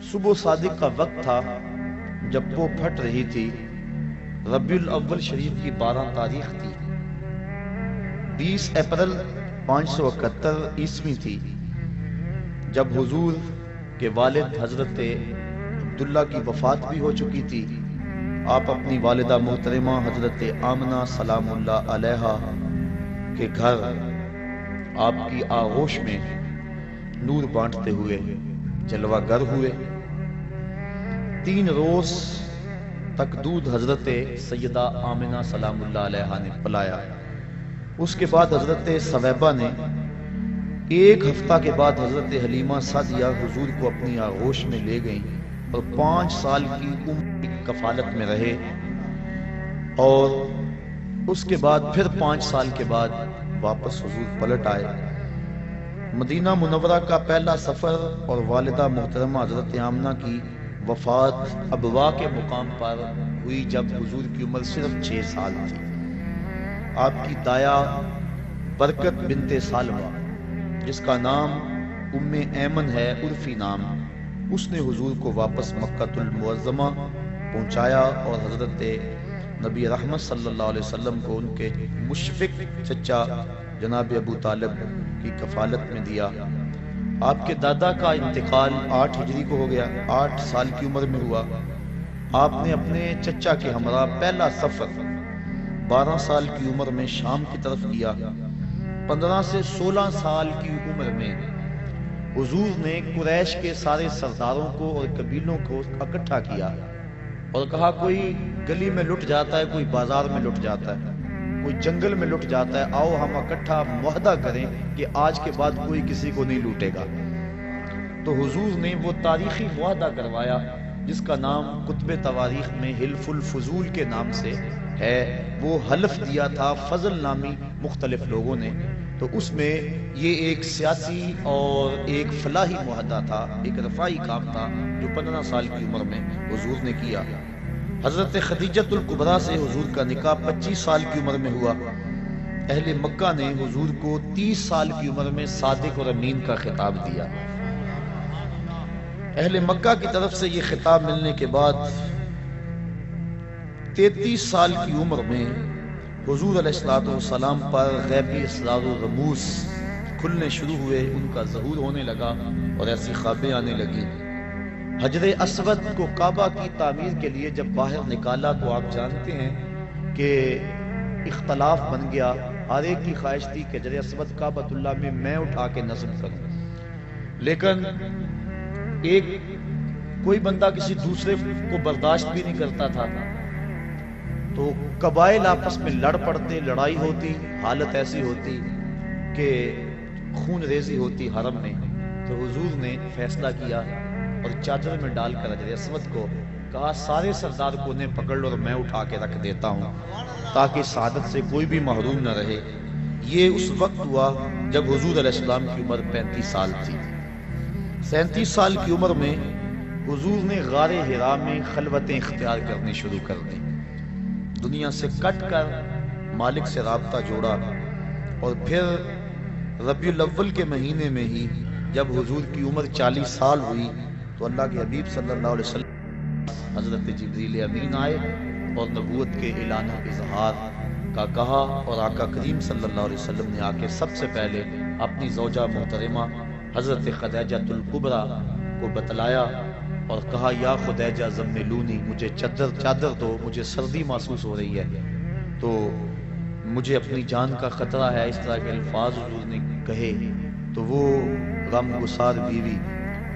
صبح صادق کا وقت تھا جب وہ پھٹ رہی تھی۔ ربیع الاول شریف کی 12 تاریخ تھی۔ 20 اپریل 571 عیسوی تھی جب حضور کے والد حضرت عبداللہ کی وفات بھی ہو چکی تھی۔ آپ اپنی والدہ محترمہ حضرت آمنہ سلام اللہ علیہا کے گھر آپ کی آغوش میں نور بانٹتے ہوئے جلوہ گر ہوئے۔ 3 روز تک دودھ حضرت سیدہ آمنہ سلام اللہ علیہا نے پلایا۔ اس کے بعد حضرت ثویبہ نے 1 ہفتہ کے بعد حضرت حلیمہ سعدیہ حضور کو اپنی آغوش میں لے گئیں اور 5 سال کی عمر کی کفالت میں رہے، اور اس کے بعد پھر 5 سال کے بعد واپس حضور پلٹ آئے۔ مدینہ منورہ کا پہلا سفر اور والدہ محترمہ حضرت آمنہ کی وفات ابوا کے مقام پر ہوئی جب حضور کی عمر صرف 6 سال تھی۔ آپ کی دایا برکت بنت سالمہ، جس کا نام ام ایمن ہے عرفی نام، اس نے حضور کو واپس مکہ المعظمہ پہنچایا اور حضرت نبی رحمت صلی اللہ علیہ وسلم کو ان کے مشفق چچا جناب ابو طالب کی کفالت میں دیا۔ آپ کے دادا کا انتقال 8 ہجری کو ہو گیا، 8 سال کی عمر میں ہوا۔ آپ نے اپنے چچا کے ہمراہ پہلا سفر 12 سال کی عمر میں شام کی طرف کیا۔ 15 سے 16 سال کی عمر میں حضور نے قریش کے سارے سرداروں کو اور قبیلوں کو اکٹھا کیا اور کہا کوئی گلی میں لٹ جاتا ہے، کوئی بازار میں لٹ جاتا ہے، کوئی جنگل میں لٹ جاتا ہے، آؤ ہم اکٹھا معاہدہ کریں کہ آج کے بعد کوئی کسی کو نہیں لوٹے گا۔ تو حضور نے وہ تاریخی معاہدہ کروایا جس کا نام کتب تواریخ میں حلف الفضول کے نام سے ہے۔ وہ حلف دیا تھا فضل نامی مختلف لوگوں نے، تو اس میں یہ ایک سیاسی اور ایک فلاحی معاہدہ تھا، ایک رفاعی کام تھا جو 15 سال کی عمر میں حضور نے کیا۔ حضرت خدیجۃ الکبریٰ سے حضور کا نکاح 25 سال کی عمر میں ہوا۔ اہل مکہ نے حضور کو 30 سال کی عمر میں صادق اور امین کا خطاب دیا۔ اہل مکہ کی طرف سے یہ خطاب ملنے کے بعد 33 سال کی عمر میں حضور علیہ السلام پر غیبی اسرار و رموز کھلنے شروع ہوئے، ان کا ظہور ہونے لگا اور ایسی خوابیں آنے لگی۔ حجر اسود کو کعبہ کی تعمیر کے لیے جب باہر نکالا تو آپ جانتے ہیں کہ اختلاف بن گیا، ہر ایک کی خواہش تھی کہ حجر اسود کعبۃ اللہ میں اٹھا کے نصب کروں، لیکن ایک کوئی بندہ کسی دوسرے کو برداشت بھی نہیں کرتا تھا، تو قبائل آپس میں لڑ پڑتے، لڑائی ہوتی، حالت ایسی ہوتی کہ خون ریزی ہوتی حرم میں۔ تو حضور نے فیصلہ کیا اور چادر میں ڈال کر حجر اسود کو کہا سارے سردار کو انہیں پکڑ لو اور میں اٹھا کے رکھ دیتا ہوں تاکہ سعادت سے کوئی بھی محروم نہ رہے۔ یہ اس وقت ہوا جب حضور علیہ السلام کی عمر 35 سال تھی۔ 37 سال کی عمر میں حضور نے غار حرا میں خلوتیں اختیار کرنی شروع کر دیں، دنیا سے کٹ کر مالک سے رابطہ جوڑا، اور پھر ربیع الاول کے مہینے میں ہی جب حضور کی عمر 40 سال ہوئی تو اللہ کے حبیب صلی اللہ علیہ وسلم حضرت جبریل امین آئے اور نبوت کے اعلان و اظہار کا کہا، اور آقا کریم صلی اللہ علیہ وسلم نے آ کے سب سے پہلے اپنی زوجہ محترمہ حضرت خدیجۃ الکبریٰ کو بتلایا اور کہا یا خدیجہ زملونی، مجھے چادر دو، مجھے سردی محسوس ہو رہی ہے، تو مجھے اپنی جان کا خطرہ ہے۔ اس طرح کے الفاظ حضور نے کہے تو وہ غم گسار بیوی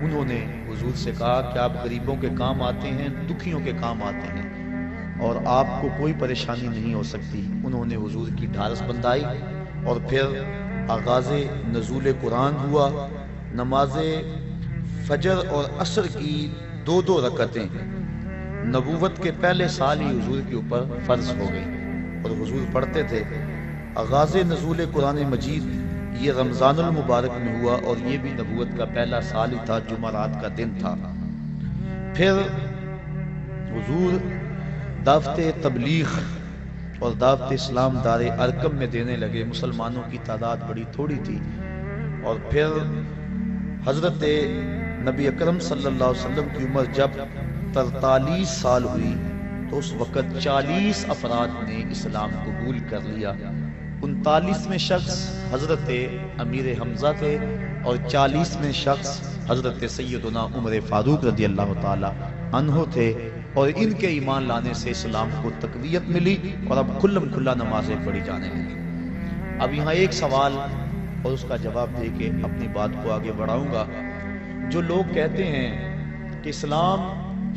انہوں نے حضور سے کہا کہ آپ غریبوں کے کام آتے ہیں، دکھیوں کے کام آتے ہیں اور آپ کو کوئی پریشانی نہیں ہو سکتی۔ انہوں نے حضور کی ڈھارس بندھائی اور پھر آغاز نزول قرآن ہوا۔ نماز فجر اور عصر کی 2 رکعتیں نبوت کے پہلے سال ہی حضور کے اوپر فرض ہو گئی اور حضور پڑھتے تھے۔ آغاز نزول قرآن مجید یہ رمضان المبارک میں ہوا اور یہ بھی نبوت کا پہلا سال ہی تھا، جمعرات کا دن تھا۔ پھر حضور دعوت تبلیغ اور دعوت اسلام دار ارقم میں دینے لگے۔ مسلمانوں کی تعداد بڑی تھوڑی تھی، اور پھر حضرت نبی اکرم صلی اللہ علیہ وسلم کی عمر جب 43 سال ہوئی تو اس وقت 40 افراد نے اسلام قبول کر لیا۔ 39 شخص حضرت امیر حمزہ تھے اور 40 شخص حضرت سیدنا عمر فاروق رضی اللہ تعالی عنہ تھے، اور ان کے ایمان لانے سے اسلام کو تقویت ملی اور اب کھلم کھلا نمازیں پڑھی جانے لگی۔ اب یہاں ایک سوال اور اس کا جواب دے کے اپنی بات کو آگے بڑھاؤں گا۔ جو لوگ کہتے ہیں کہ اسلام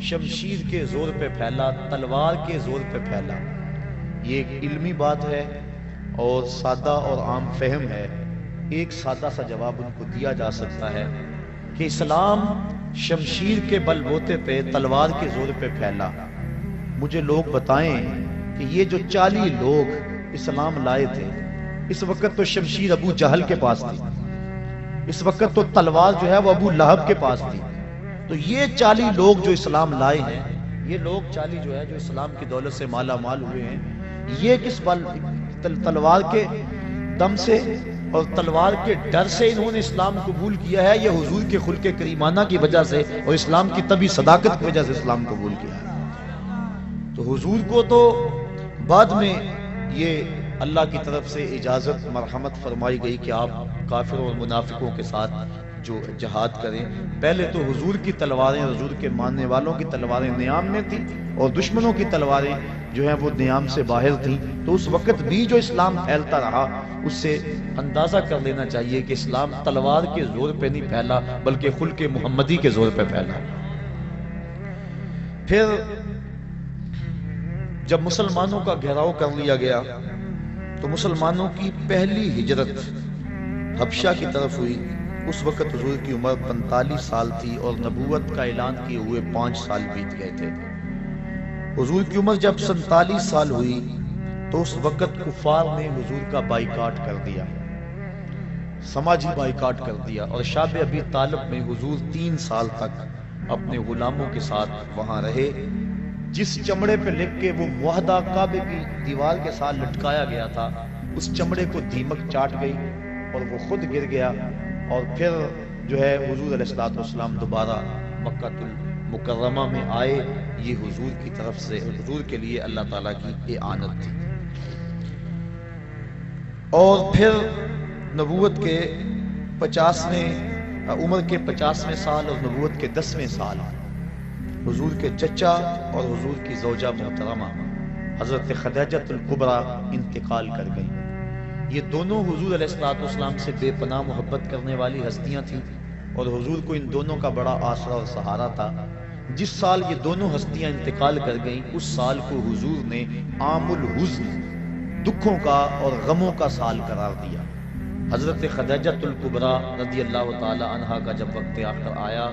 شمشیر کے زور پہ پھیلا، تلوار کے زور پہ پھیلا، یہ ایک علمی بات ہے اور سادہ اور عام فہم ہے۔ ایک سادہ سا جواب ان کو دیا جا سکتا ہے کہ اسلام شمشیر کے بل بوتے پہ، تلوار کے زور پہ پھیلا۔ مجھے لوگ بتائیں کہ یہ جو 40 لوگ اسلام لائے تھے، اس وقت تو شمشیر ابو جہل کے پاس تھی، اس وقت تو تلوار جو ہے وہ ابو لہب کے پاس تھی۔ تو یہ 40 لوگ جو اسلام لائے ہیں، یہ لوگ 40 جو ہے جو اسلام کی دولت سے مالا مال ہوئے ہیں، یہ کس بل تلوار کے دم سے اور تلوار کے ڈر سے انہوں نے اسلام قبول کیا ہے، یا حضور کے خلق کریمانہ کی وجہ سے اور اسلام کی طبی صداقت کی وجہ سے اسلام قبول کیا ہے؟ تو حضور کو تو بعد میں یہ اللہ کی طرف سے اجازت مرحمت فرمائی گئی کہ آپ کافروں اور منافقوں کے ساتھ جو جہاد کریں۔ پہلے تو حضور کی تلواریں، حضور کے ماننے والوں کی تلواریں نیام میں تھیں اور دشمنوں کی تلواریں جو ہیں وہ نیام سے باہر تھیں۔ تو اس وقت بھی جو اسلام پھیلتا رہا، اس سے اندازہ کر لینا چاہیے کہ اسلام تلوار کے زور پہ نہیں پھیلا بلکہ خلق محمدی کے زور پہ پھیلا۔ پھر جب مسلمانوں کا گھیراؤ کر لیا گیا تو مسلمانوں کی پہلی ہجرت حبشہ کی طرف ہوئی۔ اس وقت حضور کی عمر 45 سال تھی اور نبوت کا اعلان کیے ہوئے 5 سال بیت گئے تھے۔ حضور کی عمر جب 47 سال ہوئی تو اس وقت کفار نے حضور کا بائیکاٹ کر دیا، سماجی بائیکاٹ کر دیا، اور شاب ابی طالب میں حضور 3 سال تک اپنے غلاموں کے ساتھ وہاں رہے۔ جس چمڑے پہ لکھ کے وہ معاہدہ کعبے کی دیوار کے ساتھ لٹکایا گیا تھا، اس چمڑے کو دیمک چاٹ گئی اور وہ خود گر گیا، اور پھر جو ہے حضور علیہ الصلوۃ والسلام دوبارہ مکہ المکرمہ میں آئے۔ یہ حضور کی طرف سے، حضور کے لیے اللہ تعالیٰ کی اعانت تھی۔ اور پھر نبوت کے 50ویں عمر کے 50ویں سال اور نبوت کے 10ویں سال حضور کے چچا اور حضور کی زوجہ محترمہ حضرت خدیجہ الکبریٰ انتقال کر گئی۔ یہ دونوں حضور علیہ الصلوۃ والسلام سے بے پناہ محبت کرنے والی ہستیاں تھیں، اور حضور کو ان دونوں کا بڑا آسرا اور سہارا تھا۔ جس سال یہ دونوں ہستیاں انتقال کر گئیں، اس سال کو حضور نے عام الحزن، دکھوں کا اور غموں کا سال قرار دیا۔ حضرت خدیجہ الکبریٰ رضی اللہ تعالی عنہا کا جب وقت آخر آیا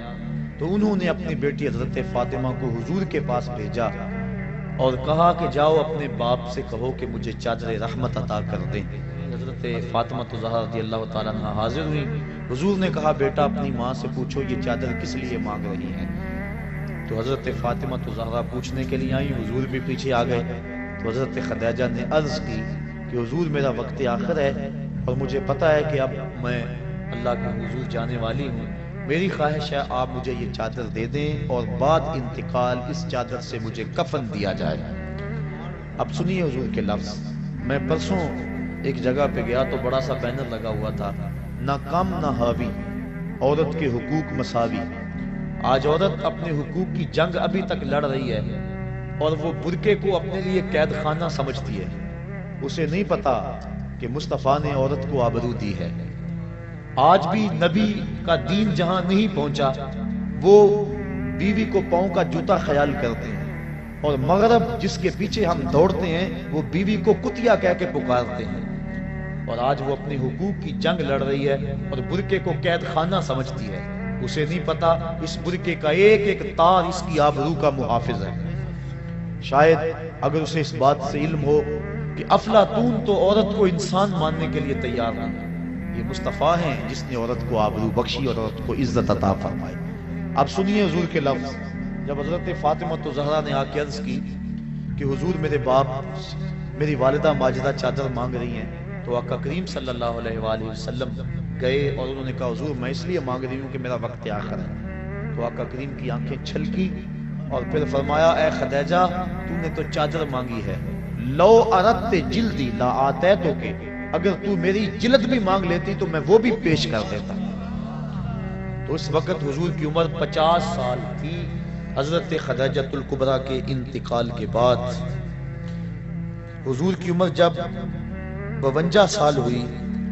تو انہوں نے اپنی بیٹی حضرت فاطمہ کو حضور کے پاس بھیجا اور کہا کہ جاؤ اپنے باپ سے کہو کہ مجھے چادر رحمت عطا کر دیں۔ حضرت فاطمہ الزہرا رضی اللہ تعالیٰ عنہ حاضر ہوئی۔ حضور نے کہا بیٹا اپنی ماں سے پوچھو یہ چادر کس لیے مانگ رہی ہیں۔ تو حضرت فاطمہ الزہرا پوچھنے کے لیے آئی، حضور بھی پیچھے آ گئے۔ تو حضرت خدیجہ نے عرض کی کہ حضور میرا وقت آخر ہے اور مجھے پتہ ہے کہ اب میں اللہ کے حضور جانے والی ہوں، میری خواہش ہے آپ مجھے یہ چادر دے دیں اور بعد انتقال اس چادر سے مجھے کفن دیا جائے۔ اب سنیے حضور کے لفظ۔ میں پرسوں ایک جگہ پہ گیا تو بڑا سا بینر لگا ہوا تھا، نہ کم نہ حاوی، عورت کے حقوق مساوی۔ آج عورت اپنے حقوق کی جنگ ابھی تک لڑ رہی ہے اور وہ برقعے کو اپنے لیے قید خانہ سمجھتی ہے۔ اسے نہیں پتا کہ مصطفیٰ نے عورت کو آبرو دی ہے۔ آج بھی نبی کا دین جہاں نہیں پہنچا، وہ بیوی کو پاؤں کا جوتا خیال کرتے ہیں، اور مغرب جس کے پیچھے ہم دوڑتے ہیں وہ بیوی کو کتیا کہہ کے پکارتے ہیں۔ اور آج وہ اپنے حقوق کی جنگ لڑ رہی ہے اور برقعے کو قید خانہ سمجھتی ہے۔ اسے نہیں پتا اس برقعے کا ایک ایک تار اس کی آبرو کا محافظ ہے۔ شاید اگر اسے اس بات سے علم ہو کہ افلاطون تو عورت کو انسان ماننے کے لیے تیار نہیں، یہ مصطفیٰ ہیں جس نے عورت کو آبرو بخشی اور عورت کو عزت عطا فرمائی۔ اب سنیے حضور کے لفظ۔ جب حضرت فاطمہ الزہرا نے آ کے عرض کی کہ حضور میرے باپ میری والدہ ماجدہ چادر مانگ رہی ہیں، تو آقا کریم صلی اللہ علیہ وآلہ وسلم گئے اور انہوں نے کہا حضور میں اس لیے مانگ رہی ہوں کہ میرا وقت آخر ہے، تو آقا کریم کی آنکھیں چھلکی اور پھر فرمایا اے خدیجہ تو نے تو چادر مانگی ہے، لو اردت جلدی لا آتیتو کے، اگر تو میری جلد بھی مانگ لیتی تو میں وہ بھی پیش کر دیتا۔ تو اس وقت حضور کی عمر 50 سال تھی۔ حضرت خدیجۃ الکبریٰ کے انتقال کے بعد حضور کی عمر جب 52 سال ہوئی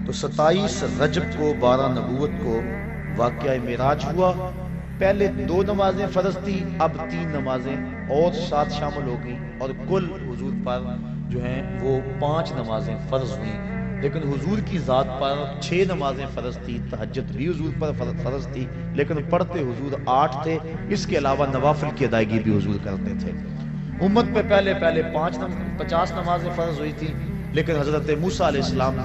تو 27 رجب کو 12 نبوت کو واقعہ معراج ہوا۔ پہلے 2 نمازیں فرض تھی، اب 3 نمازیں اور ساتھ شامل ہو گئیں، اور کل حضور پر جو ہیں وہ 5 نمازیں فرض ہوئیں۔ لیکن حضور کی ذات پر 6 نمازیں فرض تھی، تہجد بھی حضور پر فرض تھی، لیکن پڑھتے حضور 8 تھے، اس کے علاوہ نوافل کی ادائیگی بھی حضور کرتے تھے۔ امت پہ پہلے 50 نمازیں فرض ہوئی تھی، لیکن حضرت موسیٰ علیہ السلام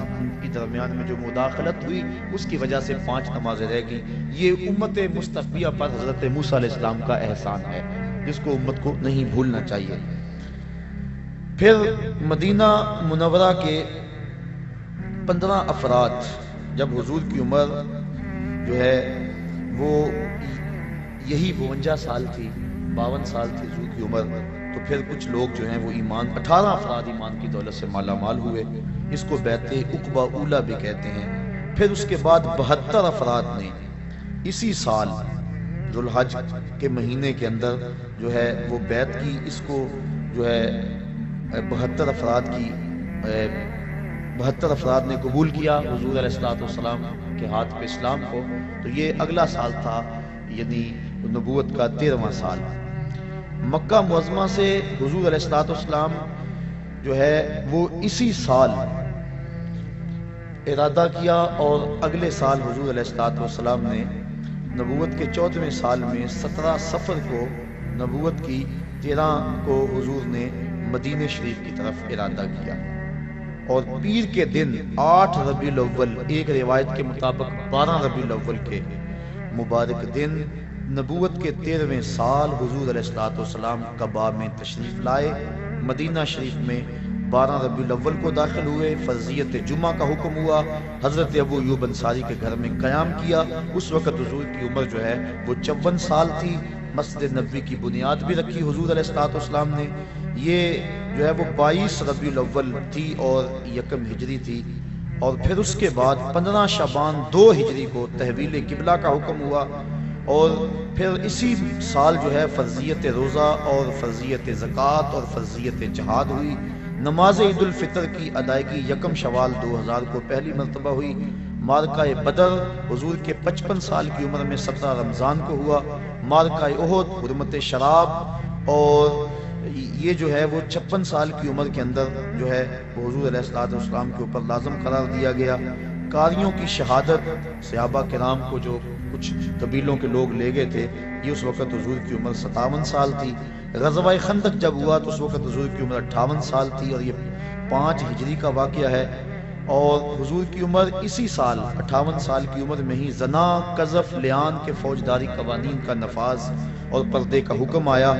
کی درمیان میں جو مداخلت ہوئی اس کی وجہ سے 5 نمازیں رہ گئی۔ یہ امت مصطفیہ پر حضرت موسیٰ علیہ السلام کا احسان ہے، جس کو امت کو نہیں بھولنا چاہیے۔ پھر مدینہ منورہ کے 15 افراد، جب حضور کی عمر جو ہے وہ یہی 52 سال تھی، 52 سال تھی حضور کی عمر، تو پھر کچھ لوگ جو ہیں وہ 18 افراد ایمان کی دولت سے مالا مال ہوئے، اس کو بیعت عقبہ اولیٰ بھی کہتے ہیں۔ پھر اس کے بعد 72 افراد نے اسی سال ذوالحج کے مہینے کے اندر جو ہے وہ بیعت کی، اس کو جو ہے 72 افراد نے قبول کیا حضور علیہ السلام کے ہاتھ پہ اسلام کو۔ تو یہ اگلا سال تھا، یعنی نبوت کا 13واں سال۔ مکہ معظمہ سے حضور علیہ السلام جو ہے وہ اسی سال ارادہ کیا، اور اگلے سال حضور علیہ السلام نے نبوت کے 14ویں سال میں 17 صفر کو نبوت کی، 13 کو حضور نے مدینہ شریف کی طرف ارادہ کیا، اور پیر کے دن 8 ربیع الاول، ایک روایت کے مطابق 12 ربیع الاول کے مبارک دن نبوت کے 13ویں سال حضور علیہ السلام قباء میں تشریف لائے۔ مدینہ شریف میں 12 ربیع الاول کو داخل ہوئے، فرضیت جمعہ کا حکم ہوا، حضرت ابو ایوب انصاری کے گھر میں قیام کیا۔ اس وقت حضور کی عمر جو ہے وہ 54 سال تھی۔ مسجد نبوی کی بنیاد بھی رکھی حضور علیہ السلام نے۔ یہ جو ہے وہ 22 ربیع الاول تھی اور 1 ہجری تھی، اور پھر اس کے بعد 15 شعبان 2 ہجری کو تحویل قبلہ کا حکم ہوا، اور پھر اسی سال جو ہے فرضیت روزہ اور فرضیت زکوٰۃ اور فرضیت جہاد ہوئی۔ نماز عید الفطر کی ادائیگی 1 شوال 2000 کو پہلی مرتبہ ہوئی۔ معرکہ بدر حضور کے 55 سال کی عمر میں 17 رمضان کو ہوا۔ معرکہ احد حرمت شراب، اور یہ جو ہے وہ 56 سال کی عمر کے اندر جو ہے وہ حضور علیہ السلام کے اوپر لازم قرار دیا گیا۔ قاریوں کی شہادت، صحابہ کرام کو جو کچھ قبیلوں کے لوگ لے گئے تھے، یہ اس وقت حضور کی عمر 57 سال تھی۔ غزوہ خندق جب ہوا تو اس وقت حضور کی عمر 58 سال تھی، اور یہ 5 ہجری کا واقعہ ہے۔ اور حضور کی عمر اسی سال 58 سال کی عمر میں ہی زنا، قذف، لیان کے فوجداری قوانین کا نفاذ اور پردے کا حکم آیا۔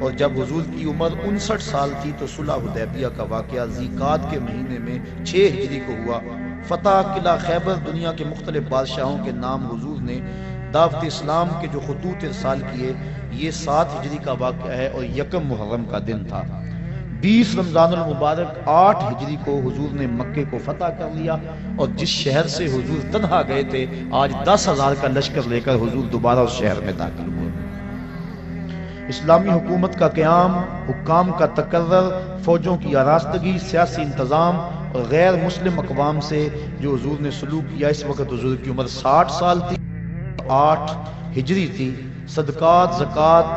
اور جب حضور کی عمر 59 سال تھی تو صلح حدیبیہ کا واقعہ ذیقعد کے مہینے میں 6 ہجری کو ہوا۔ فتح قلعہ خیبر، دنیا کے مختلف بادشاہوں کے نام حضور نے دعوت اسلام کے جو خطوط ارسال کیے، یہ 7 ہجری کا واقعہ ہے، اور 1 محرم کا دن تھا۔ 20 رمضان المبارک 8 ہجری کو حضور نے مکے کو فتح کر لیا، اور جس شہر سے حضور تنہا گئے تھے آج 10,000 کا لشکر لے کر حضور دوبارہ اس شہر میں داخل ہوئے۔ اسلامی حکومت کا قیام، حکام کا تقرر، فوجوں کی آراستگی، سیاسی انتظام اور غیر مسلم اقوام سے جو حضور نے سلوک کیا، اس وقت حضور کی عمر 60 سال تھی، 8 ہجری تھی۔ صدقات، زکوٰۃ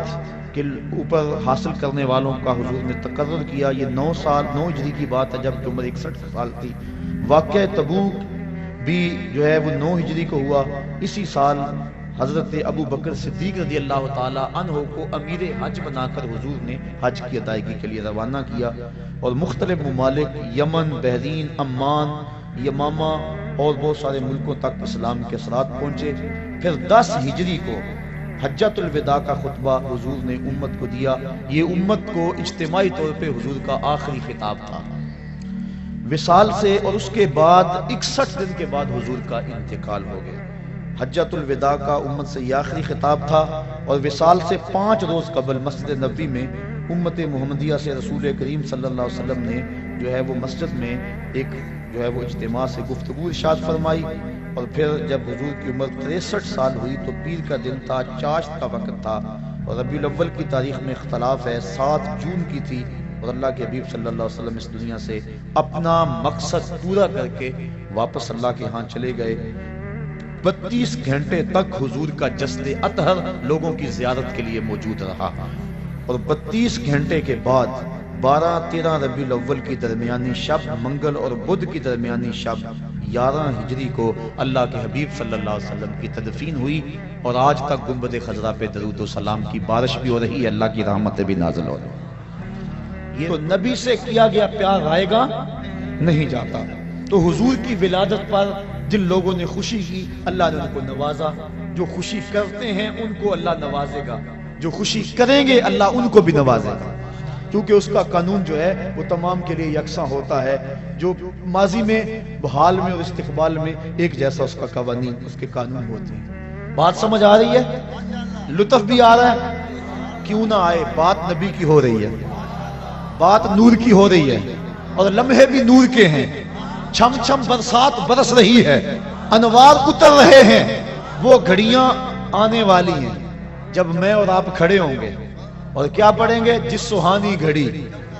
کے اوپر حاصل کرنے والوں کا حضور نے تقرر کیا، یہ 9 ہجری کی بات ہے، جب کہ عمر 61 سال تھی۔ واقعہ تبوک بھی جو ہے وہ 9 ہجری کو ہوا۔ اسی سال حضرت ابو بکر صدیق رضی اللہ تعالی عنہ کو امیر حج بنا کر حضور نے حج کی ادائیگی کے لیے روانہ کیا، اور مختلف ممالک یمن، بحرین، عمان، یمامہ اور بہت سارے ملکوں تک اسلام کے اثرات پہنچے۔ پھر 10 ہجری کو حجۃ الوداع کا خطبہ حضور نے امت کو دیا۔ یہ امت کو اجتماعی طور پہ حضور کا آخری خطاب تھا۔ وصال سے اور اس کے بعد 61 دن کے بعد حضور کا انتقال ہو گیا۔ حجۃ الوداع کا امت سے یہ آخری خطاب تھا، اور وصال سے 5 روز قبل مسجد نبوی میں امت محمدیہ سے رسول کریم صلی اللہ علیہ وسلم نے جو ہے وہ مسجد میں ایک جو ہے وہ اجتماع سے گفتگو ارشاد فرمائی، اور پھر جب حضور کی عمر 63 سال ہوئی تو پیر کا دن تھا، چاشت کا وقت تھا، اور ربیع الاول کی تاریخ میں اختلاف ہے، 7 جون کی تھی، اور اللہ کے حبیب صلی اللہ علیہ وسلم اس دنیا سے اپنا مقصد پورا کر کے واپس اللہ کے ہاں چلے گئے۔ 32 گھنٹے تک حضور کا جسد اطہر لوگوں کی زیارت کے لیے موجود رہا، اور 32 گھنٹے کے بعد 12-13 ربیع الاول کی درمیانی شب، منگل اور بدھ کی درمیانی شب 11 ہجری کو اللہ کے حبیب صلی اللہ علیہ وسلم کی تدفین ہوئی، اور آج تک گنبد خضرا پہ درود و سلام کی بارش بھی ہو رہی ہے، اللہ کی رحمتیں بھی نازل ہو رہی ہیں۔ یہ تو نبی سے کیا گیا پیار آئے گا نہیں جاتا، تو حضور کی ولادت پر جن لوگوں نے خوشی کی اللہ نے ان کو نوازا، جو خوشی کرتے ہیں ان کو اللہ نوازے گا، جو خوشی کریں گے اللہ ان کو بھی نوازے گا، کیونکہ اس کا قانون جو ہے وہ تمام کے لیے یکساں ہوتا ہے، جو ماضی میں، حال میں اور استقبال میں ایک جیسا اس کا قوانین، اس کے قانون ہوتے ہیں۔ بات سمجھ آ رہی ہے؟ لطف بھی آ رہا ہے؟ کیوں نہ آئے، بات نبی کی ہو رہی ہے، بات نور کی ہو رہی ہے، اور لمحے بھی نور کے ہیں، چھم چھم برسات برس رہی ہے، انوار اتر رہے ہیں، وہ گھڑیاں آنے والی ہیں جب میں اور آپ کھڑے ہوں گے اور کیا پڑھیں گے؟ جس سہانی گھڑی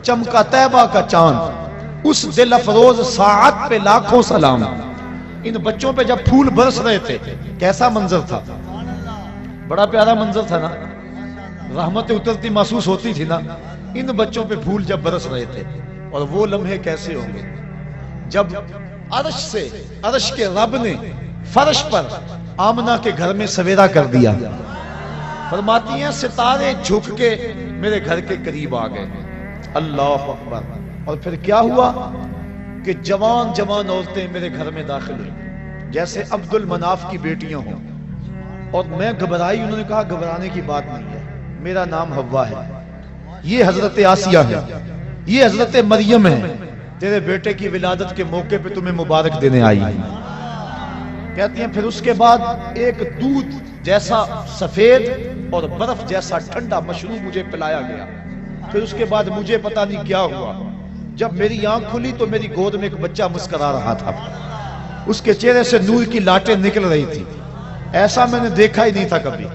چمکا طیبہ کا چاند، اس دل افروز ساعت پہ لاکھوں سلام۔ ان بچوں پہ جب پھول برس رہے تھے کیسا منظر تھا؟ بڑا پیارا منظر تھا نا، رحمتیں اترتی محسوس ہوتی تھی نا، ان بچوں پہ پھول جب برس رہے تھے، اور وہ لمحے کیسے ہوں گے جب عرش کے رب نے فرش پر آمنہ کے گھر میں سویرا کر دیا، فرماتی ہیں ستارے جھک کے میرے گھر کے قریب آ گئے، اللہ اکبر۔ اور پھر کیا ہوا کہ جوان جوان عورتیں میرے گھر میں داخل ہوئی، جیسے عبد المناف کی بیٹیاں ہوں، اور میں گھبرائی، انہوں نے کہا گھبرانے کی بات نہیں ہے، میرا نام حوا ہے، یہ حضرت آسیہ ہے، یہ حضرت مریم ہے، تیرے بیٹے کی ولادت کے موقع پہ تمہیں مبارک دینے آئی ہے۔ کہتی ہیں پھر اس کے بعد ایک دودھ جیسا سفید اور برف جیسا ٹھنڈا مشروب مجھے پلایا گیا، پھر اس کے بعد مجھے پتا نہیں کیا ہوا، جب میری آنکھ کھلی تو میری گود میں ایک بچہ مسکرا رہا تھا، اس کے چہرے سے نور کی لاٹیں نکل رہی تھی، ایسا میں نے دیکھا ہی نہیں تھا کبھی۔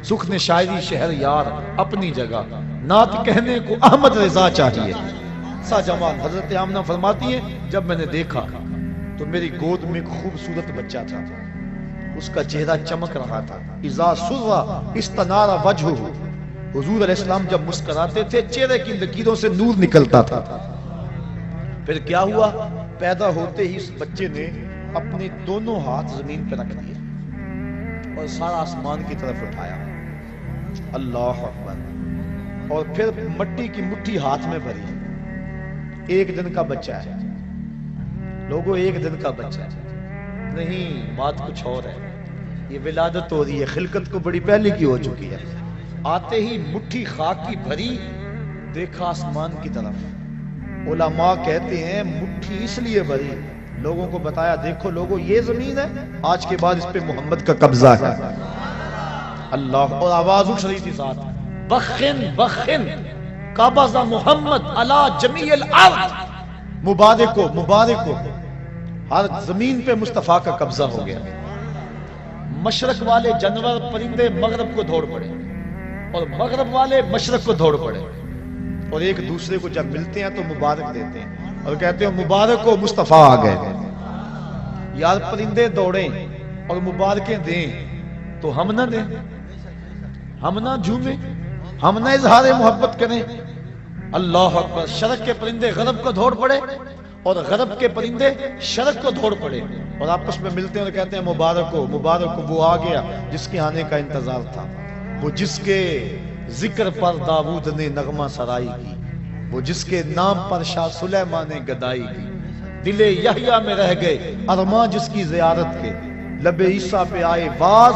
سکھ نے شاعری شہر یار اپنی جگہ، نعت کہنے کو احمد رضا چاہیے، سا جمال۔ حضرت آمنہ فرماتی ہیں جب میں نے دیکھا تو میری گود میں ایک خوبصورت بچہ تھا، اس کا چہرہ چمک رہا تھا، اذا سرّ استنار وجہہ، حضور علیہ السلام جب مسکراتے تھے چہرے کی لکیروں سے نور نکلتا تھا۔ پھر کیا ہوا؟ پیدا ہوتے ہی اس بچے نے اپنے دونوں ہاتھ زمین پہ رکھ دیے اور سارا آسمان کی طرف اٹھایا، اللہ اکبر، اور پھر مٹی کی مٹھی ہاتھ میں بھری، ایک دن کا بچہ ہے لوگوں، ایک دن کا بچہ ہے، نہیں بات کچھ اور ہے، یہ ولادت ہو رہی ہے، خلقت کو بڑی پہلے کی ہو چکی ہے۔ آتے ہی مٹھی خاک کی بھری، دیکھا آسمان کی طرف، علماء کہتے ہیں مٹھی اس لیے بھری، لوگوں کو بتایا دیکھو لوگوں یہ زمین ہے، آج کے بعد اس پہ محمد کا قبضہ ہے، اللہ، اور آواز اٹھ رہی تھی ساتھ، بخن بخن قبض محمد علی جمیع الارض، مبارک ہو مبارک ہو، ہر زمین پہ مصطفیٰ کا قبضہ ہو گیا۔ مشرق والے جانور پرندے مغرب کو دوڑ پڑے، اور مغرب والے مشرق کو دوڑ پڑے، اور ایک دوسرے کو جب ملتے ہیں تو مبارک دیتے ہیں اور کہتے ہیں مبارک ہو مصطفیٰ آ گئے۔ یار پرندے دوڑیں اور مبارکیں دیں تو ہم نہ دیں، ہم نہ جھومیں، ہم نہ اظہار محبت کریں، اللہ اکبر۔ شرق کے پرندے غرب کو دوڑ پڑے اور غرب کے پرندے شرق کو دوڑ پڑے، اور آپس میں ملتے ہیں اور کہتے ہیں مبارک ہو مبارک ہو، وہ آ گیا جس کے آنے کا انتظار تھا، وہ جس کے ذکر پر داؤد نے نغمہ سرائی کی، وہ جس کے نام پر شاہ سلیمان نے گدائی کی، دل یحییٰ میں رہ گئے ارماں جس کی زیارت کے، لب عیسیٰ پہ آئے باز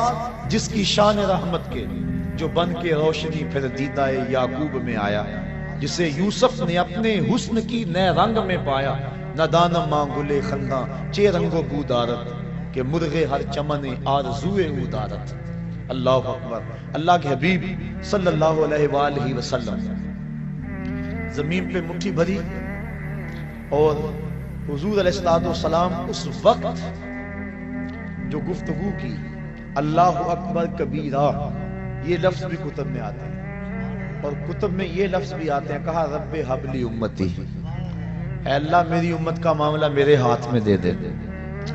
جس کی شان رحمت کے، جو بن کے روشنی پھر دیدہ یعقوب میں آیا، جسے یوسف نے اپنے حسن کی نئے رنگ میں پایا، ندانم ماں گلے خنداں چے رنگو بودارت، کہ مرغے ہر چمن آرزوئے او دارت. اللہ اکبر. اللہ کے حبیب صلی اللہ علیہ وآلہ وسلم زمین پہ مٹھی بھری اور حضور علیہ السلام اس وقت جو گفتگو کی اللہ اکبر کبیرہ، یہ لفظ بھی کتب میں آتے ہیں اور کتب میں یہ لفظ بھی آتے ہیں. کہا رب ہب لی امتی، اے اللہ میری امت کا معاملہ میرے ہاتھ میں دے دے.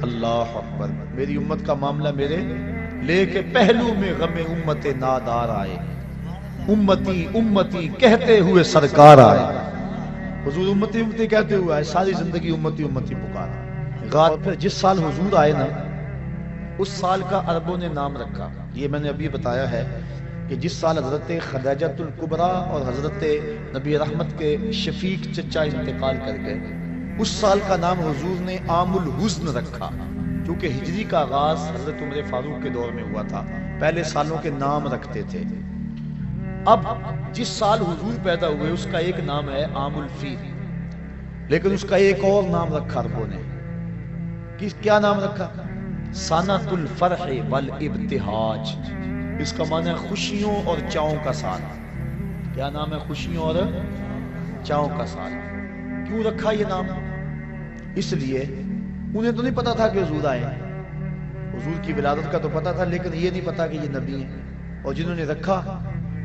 اللہ اکبر. میری امت کا معاملہ میرے لے کے پہلو میں غم امت نادار آئے. امتی امتی کہتے ہوئے سرکار آئے. حضور امتی امتی کہتے ہوئے آئے، ساری زندگی امتی امتی پکارا. غار پھر جس سال حضور آئے نا، اس سال کا عربوں نے نام رکھا. یہ میں نے ابھی بتایا ہے کہ جس سال حضرت خدیجۃ الکبریٰ اور حضرت نبی رحمت کے شفیق چچا انتقال کر گئے، اس سال کا نام حضور نے عام الحزن رکھا، کیونکہ ہجری کا آغاز حضرت عمر فاروق کے دور میں ہوا تھا. پہلے سالوں کے نام رکھتے تھے. اب جس سال حضور پیدا ہوئے اس کا ایک نام ہے عام الفیل، لیکن اس کا ایک اور نام رکھا عربوں نے. کیا نام رکھا؟ سنۃ الفرح والابتہاج. اس کا معنی ہے خوشیوں اور چاؤں کا سال. کیا نام ہے؟ خوشیوں اور چاؤں کا سال. کیوں رکھا یہ نام؟ اس لیے انہیں تو نہیں پتا تھا کہ حضور آئے. حضور کی ولادت کا تو پتا تھا، لیکن یہ نہیں پتا کہ یہ نبی ہیں. اور جنہوں نے رکھا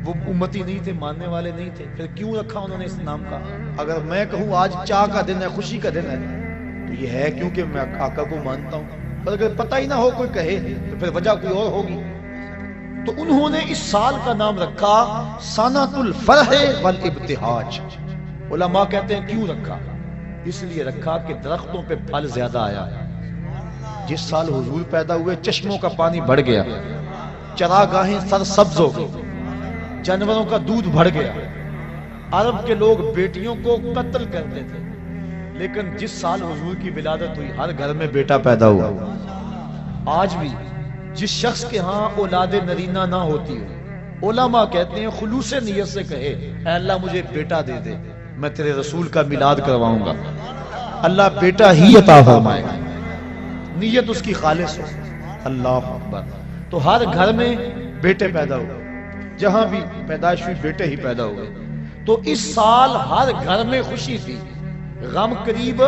وہ امتی نہیں تھے، ماننے والے نہیں تھے. پھر کیوں رکھا انہوں نے اس نام کا؟ اگر میں کہوں آج چاہ کا دن ہے، خوشی کا دن ہے، تو یہ ہے کیونکہ میں آقا کو مانتا ہوں. پر اگر پتہ ہی نہ ہو کوئی کہے تو پھر وجہ کوئی اور ہوگی. تو انہوں نے اس سال کا نام رکھا سنۃ الفرح والابتہاج. علماء کہتے ہیں کیوں رکھا؟ اس لیے رکھا کہ درختوں پہ پھل زیادہ آیا. جس سال حضور پیدا ہوئے چشموں کا پانی بڑھ گیا، چراگاہیں سرسبز ہو گئی، جانوروں کا دودھ بڑھ گیا. عرب کے لوگ بیٹیوں کو قتل کرتے تھے، لیکن جس سال حضور کی ولادت ہوئی ہر گھر میں بیٹا پیدا ہوا. آج بھی جس شخص کے ہاں اولاد نرینہ نہ ہوتی ہو، علماء کہتے ہیں خلوص نیت سے کہے اے اللہ مجھے بیٹا دے دے، میں تیرے رسول کا میلاد کرواؤں گا، اللہ بیٹا ہی عطا فرمائے گا. نیت اس کی خالص ہو. اللہ اکبر. تو ہر گھر میں بیٹے پیدا ہوئے، جہاں بھی پیدائش ہوئی بیٹے ہی پیدا ہوئے. تو اس سال ہر گھر میں خوشی تھی، غم قریب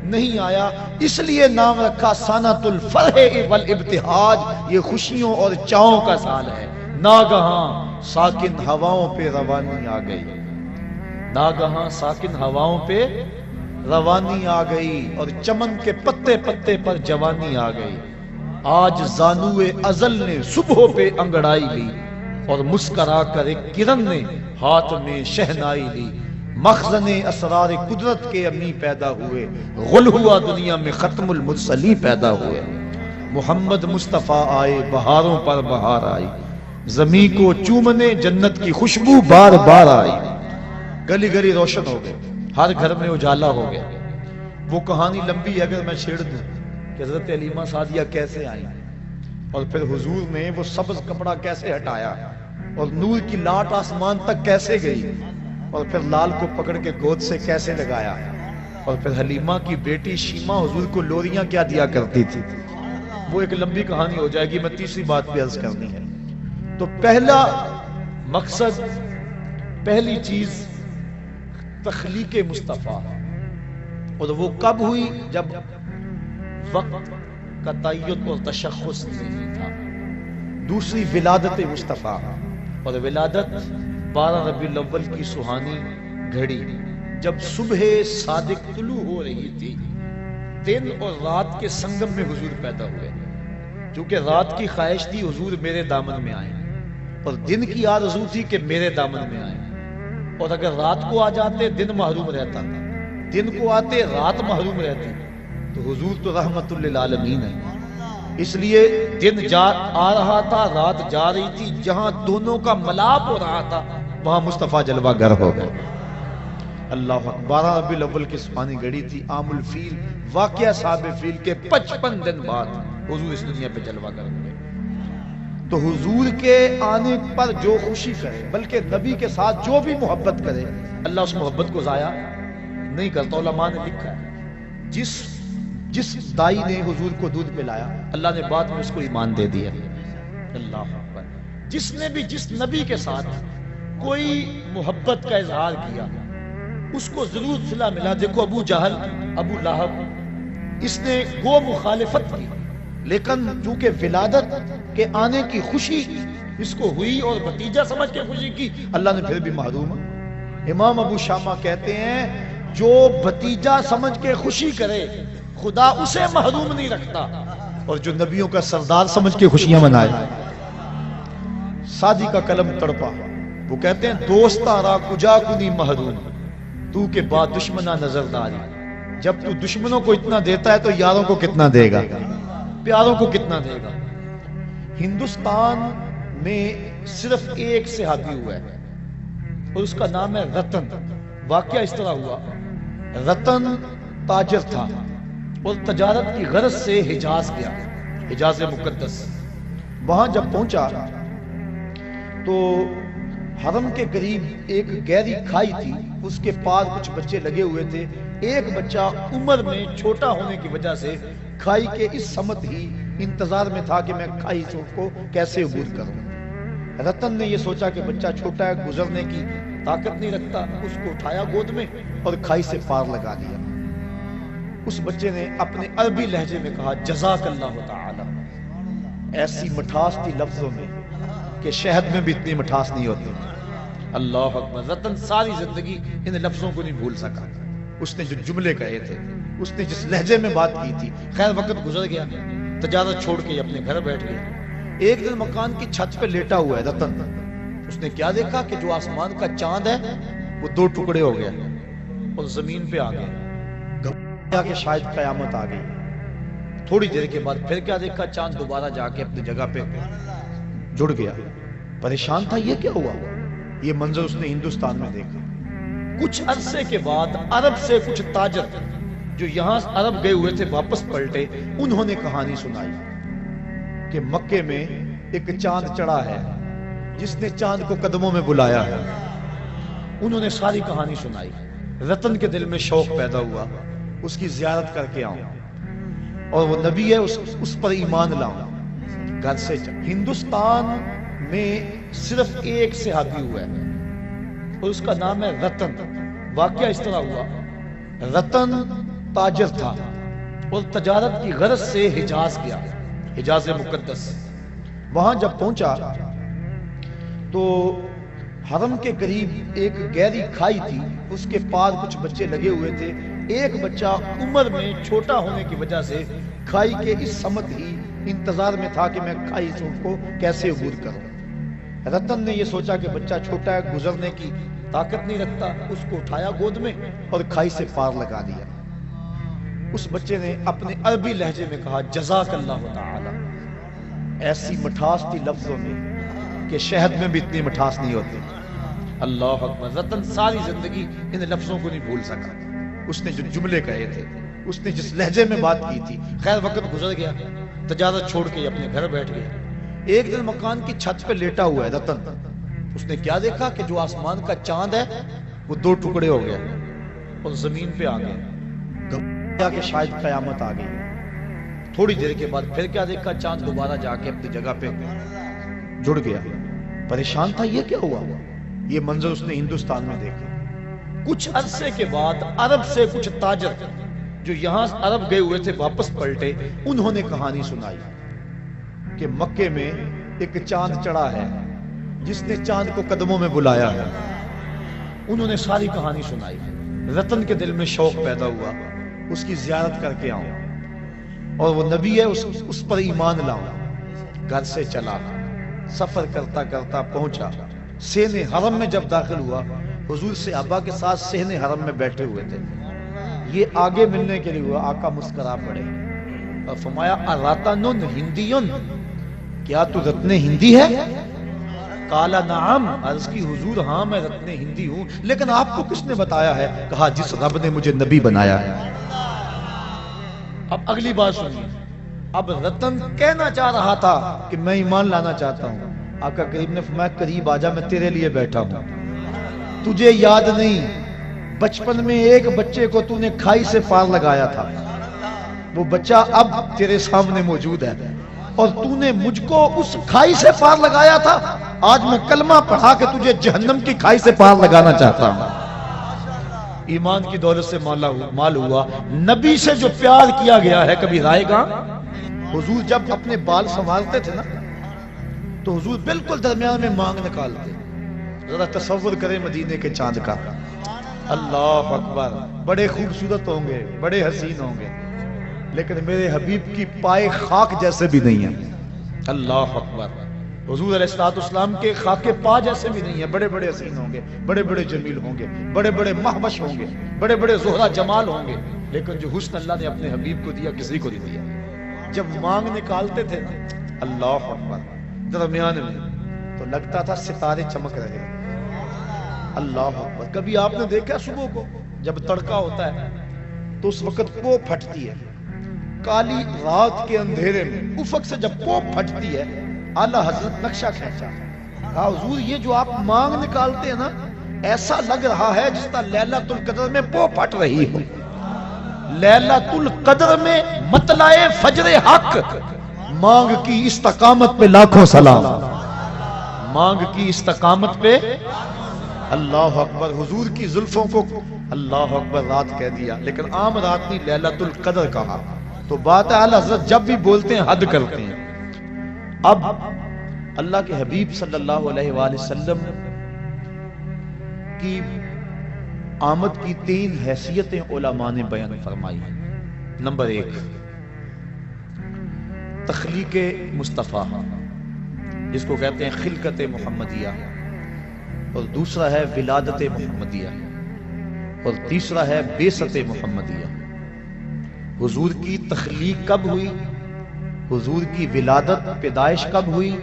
نہیں آیا. اس لیے نام رکھا سنۃ الفرح والابتہاج. یہ خوشیوں اور چاؤں کا سال ہے. ناگہاں ساکن ہواؤں پہ روانی آ گئی. ناگہاں ساکن ہواؤں پہ روانی آ گئی اور چمن کے پتے پتے پر جوانی آ گئی. آج زانوئے ازل نے صبح پہ انگڑائی لی اور مسکرا کر ایک کرن نے ہاتھ میں شہنائی لی. مخزن اسرار قدرت کے امی پیدا ہوئے، غل ہوا دنیا میں ختم المرسلی پیدا ہوئے. محمد مصطفیٰ آئے، بہاروں پر بہار آئی، زمین کو چومنے جنت کی خوشبو بار بار آئی. گلی گلی روشن ہو گئے، ہر گھر میں اجالا ہو گیا. وہ کہانی لمبی ہے اگر میں چھیڑ دوں کہ حضرت حلیمہ سعدیہ کیسے آئی اور پھر حضور نے وہ سبز کپڑا کیسے ہٹایا اور نور کی لاٹ آسمان تک کیسے گئی اور پھر لال کو پکڑ کے گود سے کیسے لگایا اور پھر حلیمہ کی بیٹی شیمہ حضور کو لوریاں کیا دیا کرتی تھی. وہ ایک لمبی کہانی ہو جائے گی. میں تیسری بات بھی عرض کرنی ہے. تو پہلا مقصد، پہلی چیز تخلیق مصطفیٰ، اور وہ کب ہوئی؟ جب وقت کا تعین اور تشخص نہیں تھا. دوسری ولادت مصطفیٰ، اور ولادت 12 ربیع الاول کی سہانی گھڑی جب صبح صادق طلوع ہو رہی تھی. دن اور رات کے سنگم میں حضور پیدا ہوئے، کیونکہ رات کی خواہش تھی حضور میرے دامن میں آئیں اور دن کی آرزو تھی کہ میرے دامن میں آئیں. اور اگر رات کو آ جاتے دن محروم رہتا تھا، دن کو آتے رات محروم رہتی. تو حضور تو رحمت للعالمین ہے، اس لیے دن آ رہا تھا، رات جا رہی تھی. جہاں دونوں کا ملاپ ہو رہا تھا وہاں مصطفیٰ جلوہ گر ہو گئے. اللہ اکبر. 12 ربیع الاول کی سبحانی گھڑی تھی، عام الفیل. واقعہ صاحب فیل کے 55 دن بعد حضور اس دنیا پہ جلوہ گر ہوئے. تو حضور کے آنے پر جو خوشی کرے، بلکہ نبی کے ساتھ جو بھی محبت کرے، اللہ اس محبت کو ضائع نہیں کرتا. علماء نے لکھا ہے جس دائی نے حضور کو دودھ پلایا اللہ نے بعد میں اس کو ایمان دے دیا. اللہ اکبر. جس نے بھی جس نبی کے ساتھ کوئی محبت کا اظہار کیا اس کو ضرور صلہ ملا. دیکھو ابو جہل، ابو لہب، اس نے گو مخالفت کی لیکن چونکہ ولادت کے آنے کی خوشی اس کو ہوئی اور بھتیجا سمجھ کے خوشی کی، اللہ نے پھر بھی محروم. امام ابو شامہ کہتے ہیں جو بھتیجا سمجھ کے خوشی کرے خدا اسے محروم نہیں رکھتا، اور جو نبیوں کا سردار سمجھ کے خوشیاں منائے. سادی کا قلم تڑپا، وہ کہتے ہیں دوستا را کجا کنی محروم تو کے بعد دشمنہ نظرداری. جب تو دشمنوں کو اتنا دیتا ہے تو یاروں کو کتنا دے گا، پیاروں کو کتنا دے گا. ہندوستان میں صرف ایک صحابی ہوا ہے اور اس کا نام ہے رتن. واقعہ اس طرح ہوا، رتن تاجر تھا اور تجارت کی غرض سے حجاز گیا، حجاز مقدس. وہاں جب پہنچا تو حرم کے قریب ایک گہری کھائی تھی، اس کے پاس کچھ بچے لگے ہوئے تھے. ایک بچہ عمر میں چھوٹا ہونے کی وجہ سے کھائی کے اس سمت ہی انتظار میں تھا کہ میں کھائی کو کیسے عبور کروں. رتن نے یہ سوچا کہ بچہ چھوٹا ہے، گزرنے کی طاقت نہیں رکھتا، اس کو اٹھایا گود میں اور کھائی سے پار لگا دیا. اس بچے نے اپنے عربی لہجے میں کہا جزاک اللہ تعالی. ایسی مٹھاس تھی لفظوں میں کہ شہد میں بھی اتنی مٹھاس نہیں ہوتی. اللہ اکبر. رتن ساری زندگی ان لفظوں کو نہیں بھول سکا. اس نے جو جملے کہے تھے، اس نے جس لہجے میں بات کی تھی. خیر وقت گزر گیا، تجارت چھوڑ کے اپنے گھر بیٹھ گیا. ایک دن مکان کی چھت پہ لیٹا ہوا ہے رتن. اس نے کیا دیکھا کہ جو آسمان کا چاند ہے وہ دو ٹکڑے ہو گیا اور زمین پہ آ گیا. گھبرایا کہ شاید قیامت آ گئی. تھوڑی دیر کے بعد پھر کیا دیکھا، چاند دوبارہ جا کے اپنی جگہ پہ جڑ گیا. پریشان تھا یہ کیا ہوا. یہ منظر اس نے ہندوستان میں دیکھا. کچھ عرصے کے بعد عرب سے کچھ تاجر جو یہاں عرب گئے ہوئے تھے واپس پلٹے. انہوں نے کہانی سنائی کہ مکے میں ایک چاند چڑھا ہے جس نے چاند کو قدموں میں بلایا ہے. انہوں نے ساری کہانی سنائی. رتن کے دل میں شوق پیدا ہوا اس کی زیارت کر کے آؤں اور وہ نبی ہے اس پر ایمان لاؤں. گھر سے ہندوستان میں صرف ایک صحابی ہوا ہے اور اس کا نام ہے رتن. واقعہ اس طرح ہوا، رتن تاجر تھا اور تجارت کی غرض سے حجاز گیا، حجاز مقدس. وہاں جب پہنچا تو حرم کے قریب ایک گہری کھائی تھی، اس کے پاس کچھ بچے لگے ہوئے تھے. ایک بچہ عمر میں چھوٹا ہونے کی وجہ سے کھائی کے اس سمت ہی انتظار میں تھا کہ میں کھائی کو کیسے عبور کروں. رتن نے یہ سوچا کہ بچہ چھوٹا ہے، گزرنے کی طاقت نہیں رکھتا، اس کو اٹھایا گود میں اور کھائی سے پار لگا دیا. اس بچے نے اپنے عربی لہجے میں کہا جزاک اللہ تعالی. ایسی مٹھاس تھی لفظوں میں کہ شہد میں بھی اتنی مٹھاس نہیں ہوتی. اللہ اکبر. رتن ساری زندگی ان لفظوں کو نہیں بھول سکا. اس نے جو جملے کہے تھے، اس نے جس لہجے میں بات کی تھی. خیر وقت گزر گیا، تجارت چھوڑ کے اپنے گھر بیٹھ گیا. ایک دن مکان کی چھت پہ لیٹا ہوا ہے رتن. اس نے کیا دیکھا کہ جو آسمان کا چاند ہے وہ دو ٹکڑے ہو گیا اور زمین پہ آ گیا. گھبرایا کہ شاید قیامت آ گئی. تھوڑی دیر کے بعد پھر کیا دیکھا، چاند دوبارہ جا کے اپنی جگہ پہ جڑ گیا. پریشان تھا یہ کیا ہوا. یہ منظر اس نے ہندوستان میں دیکھا. کچھ عرصے کے بعد عرب سے کچھ تاجر جو یہاں عرب گئے ہوئے تھے واپس پلٹے. انہوں نے کہانی سنائی کہ مکے میں ایک چاند چڑھا ہے جس نے چاند کو قدموں میں بلایا ہے. انہوں نے ساری کہانی سنائی. رتن کے دل میں شوق پیدا ہوا اس کی زیارت کر کے آؤں اور وہ نبی ہے اس پر ایمان لاؤں. گھر سے چلا، سفر کرتا کرتا پہنچا سین حرم میں. جب داخل ہوا حضور صحابہ کے ساتھ سین حرم میں بیٹھے ہوئے تھے. یہ آگے ملنے کے لیے ہوا. آقا مسکرا پڑے اور فرمایا اراتن ہندیون، کیا تو رتن ہندی ہے؟ کالا نعم. عرض کی حضور ہاں میں رتن ہندی ہوں، لیکن آپ کو کس نے بتایا ہے؟ کہا جس رب نے مجھے نبی بنایا ہے. اب اگلی بات سنیے. اب رتن کہنا چاہ رہا تھا کہ میں ایمان لانا چاہتا ہوں. آقا کریم نے فرمایا قریب آجا، میں تیرے لیے بیٹھا ہوں. تجھے یاد نہیں بچپن میں ایک بچے کو تو نے کھائی سے پار لگایا تھا، وہ بچہ اب تیرے سامنے موجود ہے اور تو نے مجھ کو اس کھائی سے پار لگایا تھا، آج میں کلمہ پڑھا کے تجھے جہنم کی کھائی سے پار لگانا چاہتا ہوں۔ ایمان کی دولت سے مال ہوا۔ نبی سے جو پیار کیا گیا ہے کبھی رائے گا؟ حضور جب اپنے بال سنبھالتے تھے نا تو حضور بالکل درمیان میں مانگ نکالتے۔ ذرا تصور کریں مدینے کے چاند کا، اللہ اکبر، بڑے خوبصورت ہوں گے، بڑے حسین ہوں گے، لیکن میرے حبیب کی پائے خاک جیسے بھی نہیں ہیں۔ اللہ اکبر، حضور علیہ الصلوۃ والسلام کے خاک پا جیسے بھی نہیں ہیں۔ بڑے بڑے حسین ہوں گے، بڑے بڑے جمیل ہوں گے، بڑے بڑے مہوش ہوں گے، بڑے بڑے زہرہ جمال ہوں گے، لیکن جو حسن اللہ نے اپنے حبیب کو دیا کسی کو نہیں دیا۔ جب مانگ نکالتے تھے نا، اللہ اکبر، درمیان میں تو لگتا تھا ستارے چمک رہے ہیں۔ اللہ اکبر، کبھی آپ نے دیکھا صبح کو جب تڑکا ہوتا ہے تو اس وقت پو پھٹتی ہے، کالی رات کے اندھیرے میں افق سے جب پو پھٹتی ہے، اعلیٰ حضرت نقشہ کھینچا، کہا حضور یہ جو آپ مانگ نکالتے ہیں نا، ایسا لگ رہا ہے جس طرح لیلۃ القدر میں پو پھٹ رہی ہو۔ لیلۃ القدر میں مطلع فجر حق، مانگ کی استقامت پہ لاکھوں سلام، مانگ کی استقامت پہ۔ اللہ اکبر، حضور کی زلفوں کو اللہ اکبر رات کہہ دیا، لیکن عام رات نہیں، لیلۃ القدر کہا۔ تو بات ہے اعلیٰ حضرت جب بھی بولتے ہیں حد کرتے ہیں۔ اب اللہ کے حبیب صلی اللہ علیہ وآلہ وسلم کی آمد کی 3 حیثیتیں علماء نے بیان فرمائی۔ نمبر 1، تخلیق مصطفیٰ جس کو کہتے ہیں خلقت محمدیہ، اور دوسرا ہے ولادت محمدیہ، اور تیسرا ہے بعثت محمدیہ۔ حضور کی تخلیق کب ہوئی، حضور کی ولادت پیدائش کب ہوئی،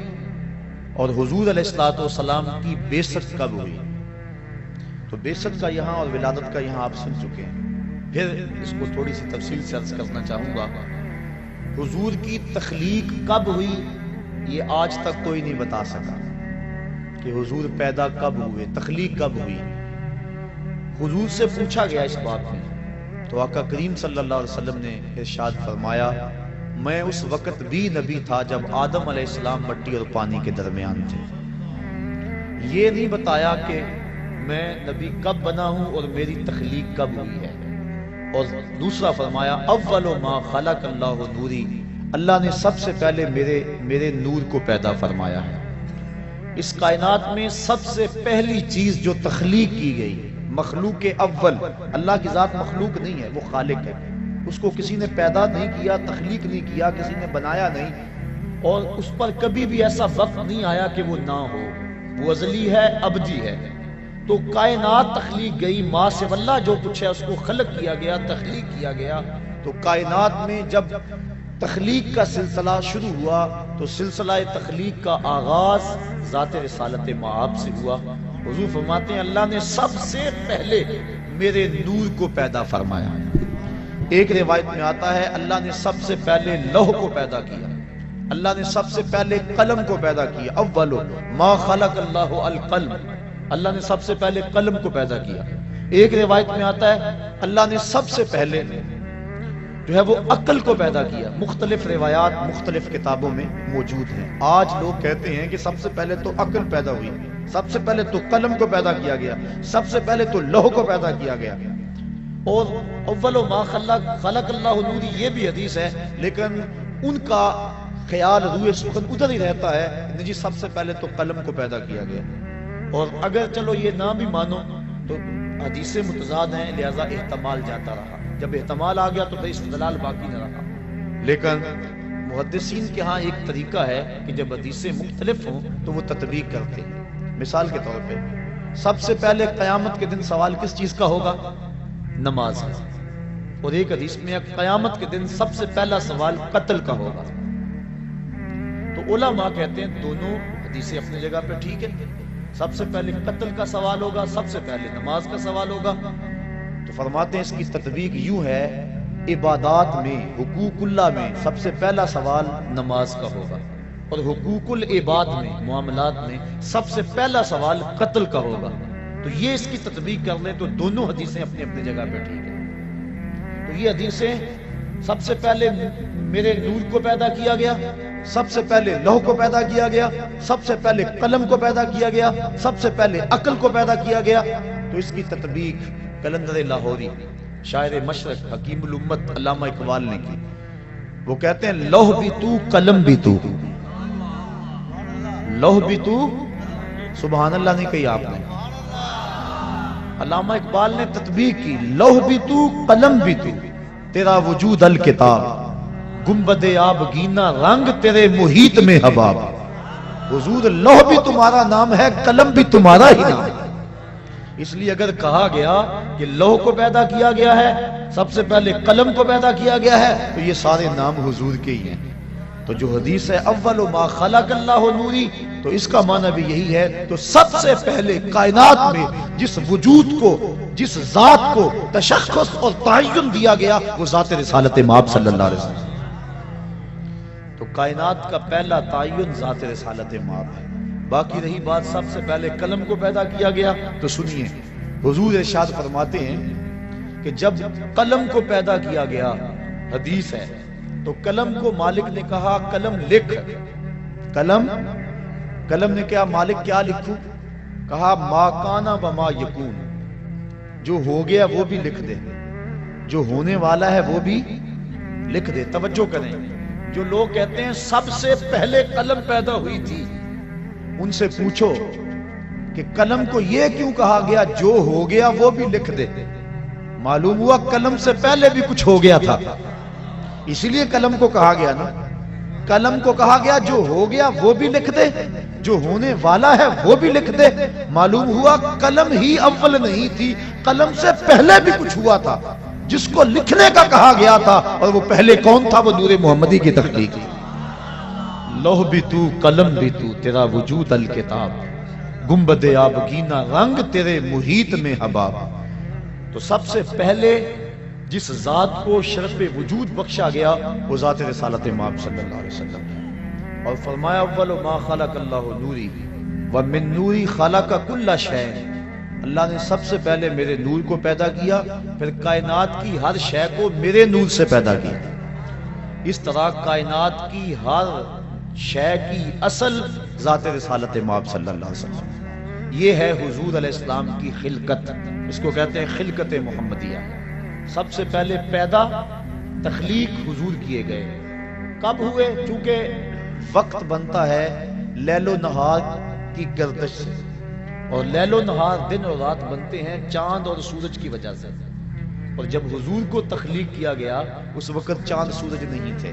اور حضور علیہ الصلوۃ والسلام کی بعثت کب ہوئی۔ تو بعثت کا یہاں اور ولادت کا یہاں آپ سن چکے ہیں، پھر اس کو تھوڑی سی تفصیل سے عرض کرنا چاہوں گا۔ حضور کی تخلیق کب ہوئی یہ آج تک کوئی نہیں بتا سکا کہ حضور پیدا کب ہوئے، تخلیق کب ہوئی۔ حضور سے پوچھا گیا اس بات میں تو آقا کریم صلی اللہ علیہ وسلم نے ارشاد فرمایا، میں اس وقت بھی نبی تھا جب آدم علیہ السلام مٹی اور پانی کے درمیان تھے۔ یہ نہیں بتایا کہ میں نبی کب بنا ہوں اور میری تخلیق کب ہوئی ہے۔ اور دوسرا فرمایا، اول ما خلق اللہ نوری، اللہ نے سب سے پہلے میرے نور کو پیدا فرمایا ہے۔ اس کائنات میں سب سے پہلی چیز جو تخلیق کی گئی، مخلوق اول، اللہ کی ذات مخلوق نہیں ہے، وہ خالق ہے، اس کو کسی نے پیدا نہیں کیا، تخلیق نہیں کیا، کسی نے بنایا نہیں، اور اس پر کبھی بھی ایسا وقت نہیں آیا کہ وہ نہ ہو، وہ ازلی ہے، ابدی ہے۔ تو کائنات تخلیق گئی، ماں سے اللہ جو کچھ ہے اس کو خلق کیا گیا، تخلیق کیا گیا۔ تو کائنات میں جب تخلیق کا سلسلہ شروع ہوا تو سلسلہ تخلیق کا آغاز ذات رسالت مآب سے ہوا۔ حضور فرماتے ہیں اللہ نے سب سے پہلے میرے نور کو پیدا فرمایا۔ ایک روایت میں آتا ہے اللہ نے سب سے پہلے لوح کو پیدا کیا، اللہ نے سب سے پہلے قلم کو پیدا کیا، اول ما خلق اللہ القلم، اللہ نے سب سے پہلے قلم کو پیدا کیا۔ ایک روایت میں آتا ہے اللہ نے سب سے پہلے جو ہے وہ عقل کو پیدا کیا۔ مختلف روایات مختلف کتابوں میں موجود ہیں۔ آج لوگ کہتے ہیں کہ سب سے پہلے تو عقل پیدا ہوئی، سب سے پہلے تو قلم کو پیدا کیا گیا، سب سے پہلے تو لوح کو پیدا کیا گیا، اور اول ما خلق اللہ نوری یہ بھی حدیث ہے، لیکن ان کا خیال روئے سخن ادھر ہی رہتا ہے جی سب سے پہلے تو قلم کو پیدا کیا گیا۔ اور اگر چلو یہ نہ بھی مانو تو حدیثیں متضاد ہیں، لہذا احتمال جاتا رہا، جب احتمال آ گیا تو پھر استدلال باقی نہ رہا۔ لیکن محدثین کے ہاں ایک طریقہ ہے کہ جب حدیثیں مختلف ہوں تو وہ تطبیق کرتے ہیں۔ مثال کے طور پہ سب سے پہلے قیامت کے دن سوال کس چیز کا ہوگا؟ نماز کا، اور ایک حدیث میں قیامت کے دن سب سے پہلا سوال قتل کا ہوگا۔ تو علماء کہتے ہیں دونوں حدیثیں اپنی جگہ پہ ٹھیک ہے، سب سے پہلے قتل کا سوال ہوگا، سب سے پہلے نماز کا سوال ہوگا۔ تو فرماتے ہیں اس کی تطبیق یوں ہے، عبادات میں، حقوق اللہ میں سب سے پہلا سوال نماز کا ہوگا، اور حقوق العباد میں، معاملات میں سب سے پہلا سوال قتل کا ہوگا۔ تو یہ اس کی تطبیق کر لیں تو دونوں حدیثیں اپنی اپنی جگہ پہ ٹھیک ہیں۔ تو یہ حدیثیں سب سے پہلے میرے نور کو پیدا کیا گیا، سب سے پہلے لوح کو پیدا کیا گیا، سب سے پہلے قلم کو پیدا کیا گیا، سب سے پہلے عقل کو پیدا کیا گیا۔ تو اس کی تطبیق قلندر لاہوری شاعر مشرق حکیم الامت علامہ اقبال نے کی۔ وہ کہتے ہیں لوح بھی تو قلم بھی تو، لوح بھی تو، سبحان اللہ نہیں کہی آپ نے، علامہ اقبال نے تطبیق کی، لوح بھی تو قلم بھی تو، تیرا وجود الکتاب، گنبد آب گینا رنگ تیرے محیط میں حباب۔ حضور لوح بھی تمہارا نام ہے، قلم بھی تمہارا ہی نام ہے۔ اس لیے اگر کہا گیا کہ لوح کو پیدا کیا گیا ہے، سب سے پہلے قلم کو پیدا کیا گیا ہے، تو یہ سارے نام حضور کے ہی ہیں۔ تو جو حدیث ہے اول ما خلق اللہ نوری، تو اس کا معنی بھی یہی ہے۔ تو سب سے پہلے کائنات میں جس وجود کو، جس ذات کو تشخص اور تعین دیا گیا، وہ ذات رسالت مآب صلی اللہ علیہ وسلم۔ تو کائنات کا پہلا تعین ذات رسالت مآب ہے۔ باقی رہی بات سب سے پہلے قلم کو پیدا کیا گیا، تو سنیے حضور ارشاد فرماتے ہیں کہ جب قلم کو پیدا کیا گیا، حدیث ہے، تو قلم کو مالک نے کہا قلم لکھ۔ قلم نے کہا مالک کیا لکھوں؟ کہا ما کانا و ما یکون، جو ہو گیا وہ بھی لکھ دے، جو ہونے والا ہے وہ بھی لکھ دے۔ توجہ کریں، جو لوگ کہتے ہیں سب سے پہلے قلم پیدا ہوئی تھی، ان سے پوچھو کہ قلم کو یہ کیوں کہا گیا جو ہو گیا وہ بھی لکھ دے؟ معلوم ہوا قلم سے پہلے بھی کچھ ہو گیا تھا، اسی لیے قلم کو کہا گیا نا۔ قلم کو کہا گیا جو ہو گیا وہ بھی لکھ دے، جو ہونے والا ہے وہ بھی لکھ دے۔ معلوم ہوا قلم ہی اول نہیں تھی، قلم سے پہلے بھی کچھ ہوا تھا جس کو لکھنے کا کہا گیا تھا، اور وہ پہلے کون تھا؟ وہ نور محمدی کی تخلیق۔ لوح بھی تو قلم بھی تو، تیرا وجود الکتاب، گنبد آبگینہ رنگ تیرے محیط میں حباب۔ تو سب سے پہلے جس ذات کو شرف وجود بخشا گیا وہ ذات رسالت مآب صلی اللہ علیہ وسلم۔ اور فرمایا اول ما خلق اللہ نوری ومن نوری خلق کل شیء، اللہ نے سب سے پہلے میرے نور کو پیدا کیا، پھر کائنات کی ہر شے کو میرے نور سے پیدا کیا۔ اس طرح کائنات کی ہر شے کی اصل ذات رسالت مآب صلی اللہ علیہ وسلم۔ یہ ہے حضور علیہ السلام کی خلقت، اس کو کہتے ہیں خلقت محمدیہ۔ سب سے پہلے پیدا تخلیق حضور کیے گئے، کب ہوئے؟ چونکہ وقت بنتا ہے لیل و نہار کی گردش سے، اور لیل و نہار دن اور رات بنتے ہیں چاند اور سورج کی وجہ سے۔ اور جب حضور کو تخلیق کیا گیا اس وقت چاند سورج نہیں تھے،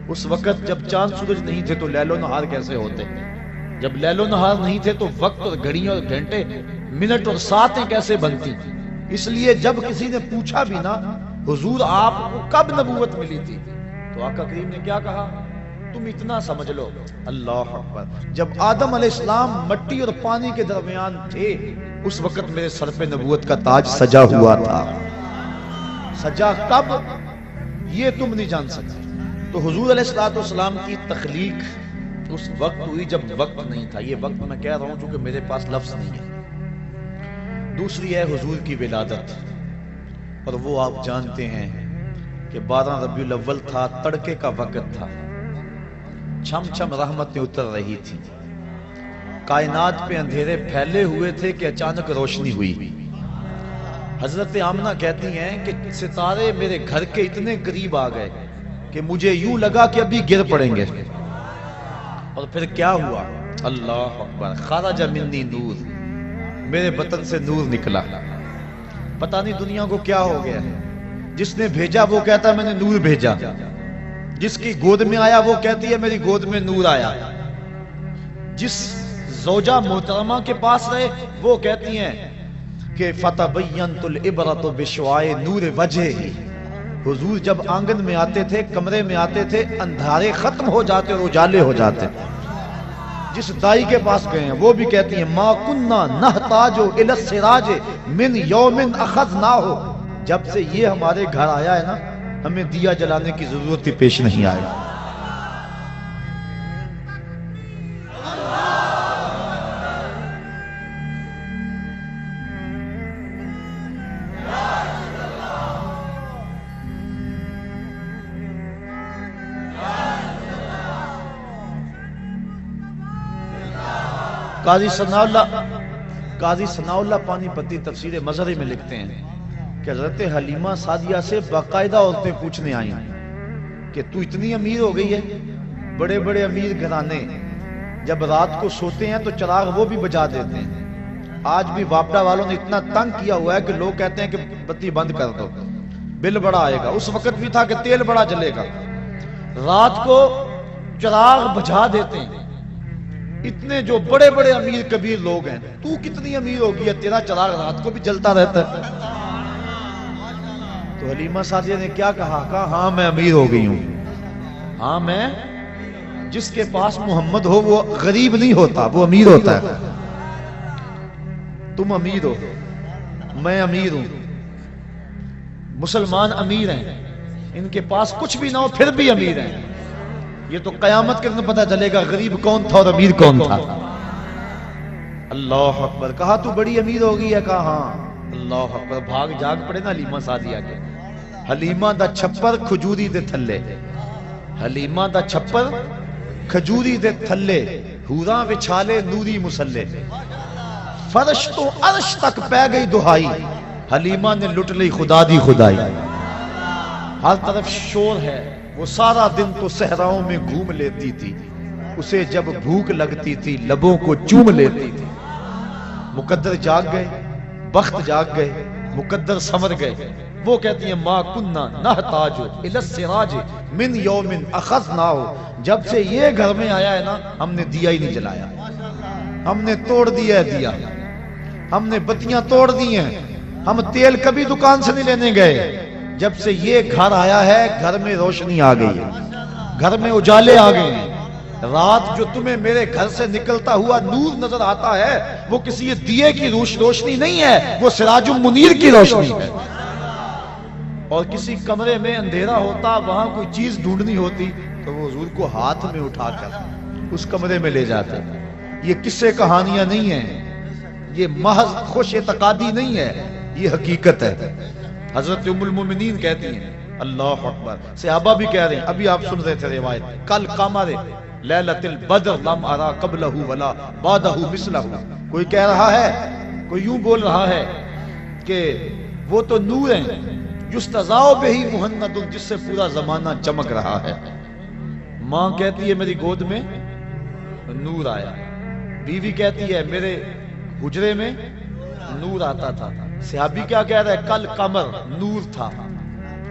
اس وقت جب چاند سورج نہیں تھے تو لیل و نہار کیسے ہوتے؟ جب لیل و نہار نہیں تھے تو وقت اور گھڑیاں اور گھنٹے، منٹ اور ساعتیں کیسے بنتی؟ اس لیے جب کسی نے پوچھا بھی نا حضور آپ کو کب نبوت ملی تھی، تو آقا کریم نے کیا کہا؟ تم اتنا سمجھ لو، اللہ اکبر، جب آدم علیہ السلام مٹی اور پانی کے درمیان تھے اس وقت میرے سر پہ نبوت کا تاج سجا ہوا تھا۔ سجا کب یہ تم نہیں جان سکتے۔ تو حضور علیہ السلام کی تخلیق اس وقت ہوئی جب وقت نہیں تھا۔ یہ وقت میں کہہ رہا ہوں چونکہ میرے پاس لفظ نہیں ہے۔ دوسری ہے حضور کی ولادت، اور وہ آپ جانتے ہیں کہ 12 ربیع الاول تھا، تڑکے کا وقت تھا، چھم چھم رحمتیں اتر رہی تھی، کائنات پہ اندھیرے پھیلے ہوئے تھے کہ اچانک روشنی ہوئی۔ حضرت آمنہ کہتی ہیں کہ ستارے میرے گھر کے اتنے قریب آ گئے کہ مجھے یوں لگا کہ ابھی گر پڑیں گے، اور پھر کیا ہوا؟ اللہ اکبر، خرج منی نور، میرے بطن سے نور نکلا۔ پتہ نہیں دنیا کو کیا ہو گیا، جس نے بھیجا وہ کہتا ہے میں نے نور بھیجا، جس کی گود میں آیا وہ کہتی ہے میری گود میں نور آیا، جس زوجہ محترمہ کے پاس رہے وہ کہتی ہیں کہ فتبینت العبرۃ بشعاع نور وجہہ۔ حضور جب آنگن میں آتے تھے، کمرے میں آتے تھے، اندھارے ختم ہو جاتے اور اجالے ہو جاتے۔ جس دائی کے پاس گئے ہیں وہ بھی کہتی ہیں ما کننا نحتاج الی السراج من یوم اخذناہ، جب سے یہ ہمارے گھر آیا ہے نا ہمیں دیا جلانے کی ضرورت ہی پیش نہیں آئے۔ قاضی ثناء اللہ پانی پتی تفسیر مظہری میں لکھتے ہیں کہ حضرت حلیمہ سعدیہ سے باقاعدہ عورتیں پوچھنے آئیں کہ تو اتنی امیر ہو گئی ہے. بڑے بڑے امیر گھرانے جب رات کو سوتے ہیں تو چراغ وہ بھی بجھا دیتے ہیں. آج بھی واپڈا والوں نے اتنا تنگ کیا ہوا ہے کہ لوگ کہتے ہیں کہ بتی بند کر دو، بل بڑا آئے گا. اس وقت بھی تھا کہ تیل بڑا جلے گا، رات کو چراغ بجھا دیتے ہیں. اتنے جو بڑے بڑے امیر کبیر لوگ ہیں، تو کتنی امیر ہوگی ہے، تیرا چراغ رات کو بھی جلتا رہتا ہے. تو حلیمہ سعدیہ نے کیا کہا؟ ہاں میں امیر ہو گئی ہوں. ہاں میں، جس کے پاس محمد ہو وہ غریب نہیں ہوتا، وہ امیر ہوتا ہے. تم امیر ہو، میں امیر ہوں، مسلمان امیر ہیں، ان کے پاس کچھ بھی نہ ہو پھر بھی امیر ہیں. یہ تو قیامت کے دن پتہ چلے گا غریب کون تھا اور امیر کون تھا. اللہ اکبر. کہا تو بڑی امیر ہو گئی ہے؟ کہا ہاں. اللہ اکبر. بھاگ جاگ پڑے نا حلیمہ سعدیہ کے. حلیمہ دا چھپر کھجوری دے تھلے، حلیمہ دا چھپر کھجوری دے تھلے، حوراں وچھالے نوری مسلے، فرش تو عرش تک پہ گئی دہائی، حلیمہ نے لٹ لی خدا دی خدائی. ہر طرف شور ہے، وہ سارا دن تو صحراؤں میں گھوم لیتی تھی، اسے جب بھوک لگتی تھی لبوں کو چوم لیتی تھی. مقدر جاگ گئے، بخت جاگ گئے، مقدر سمر گئے. وہ کہتی ہیں ما کننا نحتاج الی السراج من یوم اخذناہ. جب سے یہ گھر میں آیا ہے نا، ہم نے دیا ہی نہیں جلایا، ہم نے توڑ دیا ہے دیا، ہم نے بتیاں توڑ دی ہیں، ہم تیل کبھی دکان سے نہیں لینے گئے. جب سے یہ گھر آیا ہے گھر میں روشنی آ گئی ہے، گھر میں اجالے آ گئے ہیں. رات جو تمہیں میرے گھر سے نکلتا ہوا نور نظر آتا ہے وہ کسی دیے کی روشنی نہیں ہے، وہ سراج المنیر کی روشنی ہے. اور کسی کمرے میں اندھیرا ہوتا، وہاں کوئی چیز ڈھونڈنی ہوتی تو وہ حضور کو ہاتھ میں اٹھا کر اس کمرے میں لے جاتے. یہ قصے کہانیاں نہیں ہیں، یہ محض خوش اعتقادی نہیں ہے، یہ حقیقت ہے. حضرت ام المومنین کہتی ہیں اللہ اکبر. صحابہ بھی کہہ رہے ہیں، ابھی آپ سن رہے تھے روایت، کل قمر لیلۃ البدر لم ارا قبلہ ولا بعدہ مثلہ. کوئی کہہ رہا ہے، کوئی یوں بول رہا ہے کہ وہ تو نور ہیں یستضاء بہ مہند، جس سے پورا زمانہ چمک رہا ہے. ماں کہتی ہے میری گود میں نور آیا، بیوی کہتی ہے میرے حجرے میں نور آتا تھا. صحابی کیا کہہ رہا ہے؟ کل قمر نور تھا.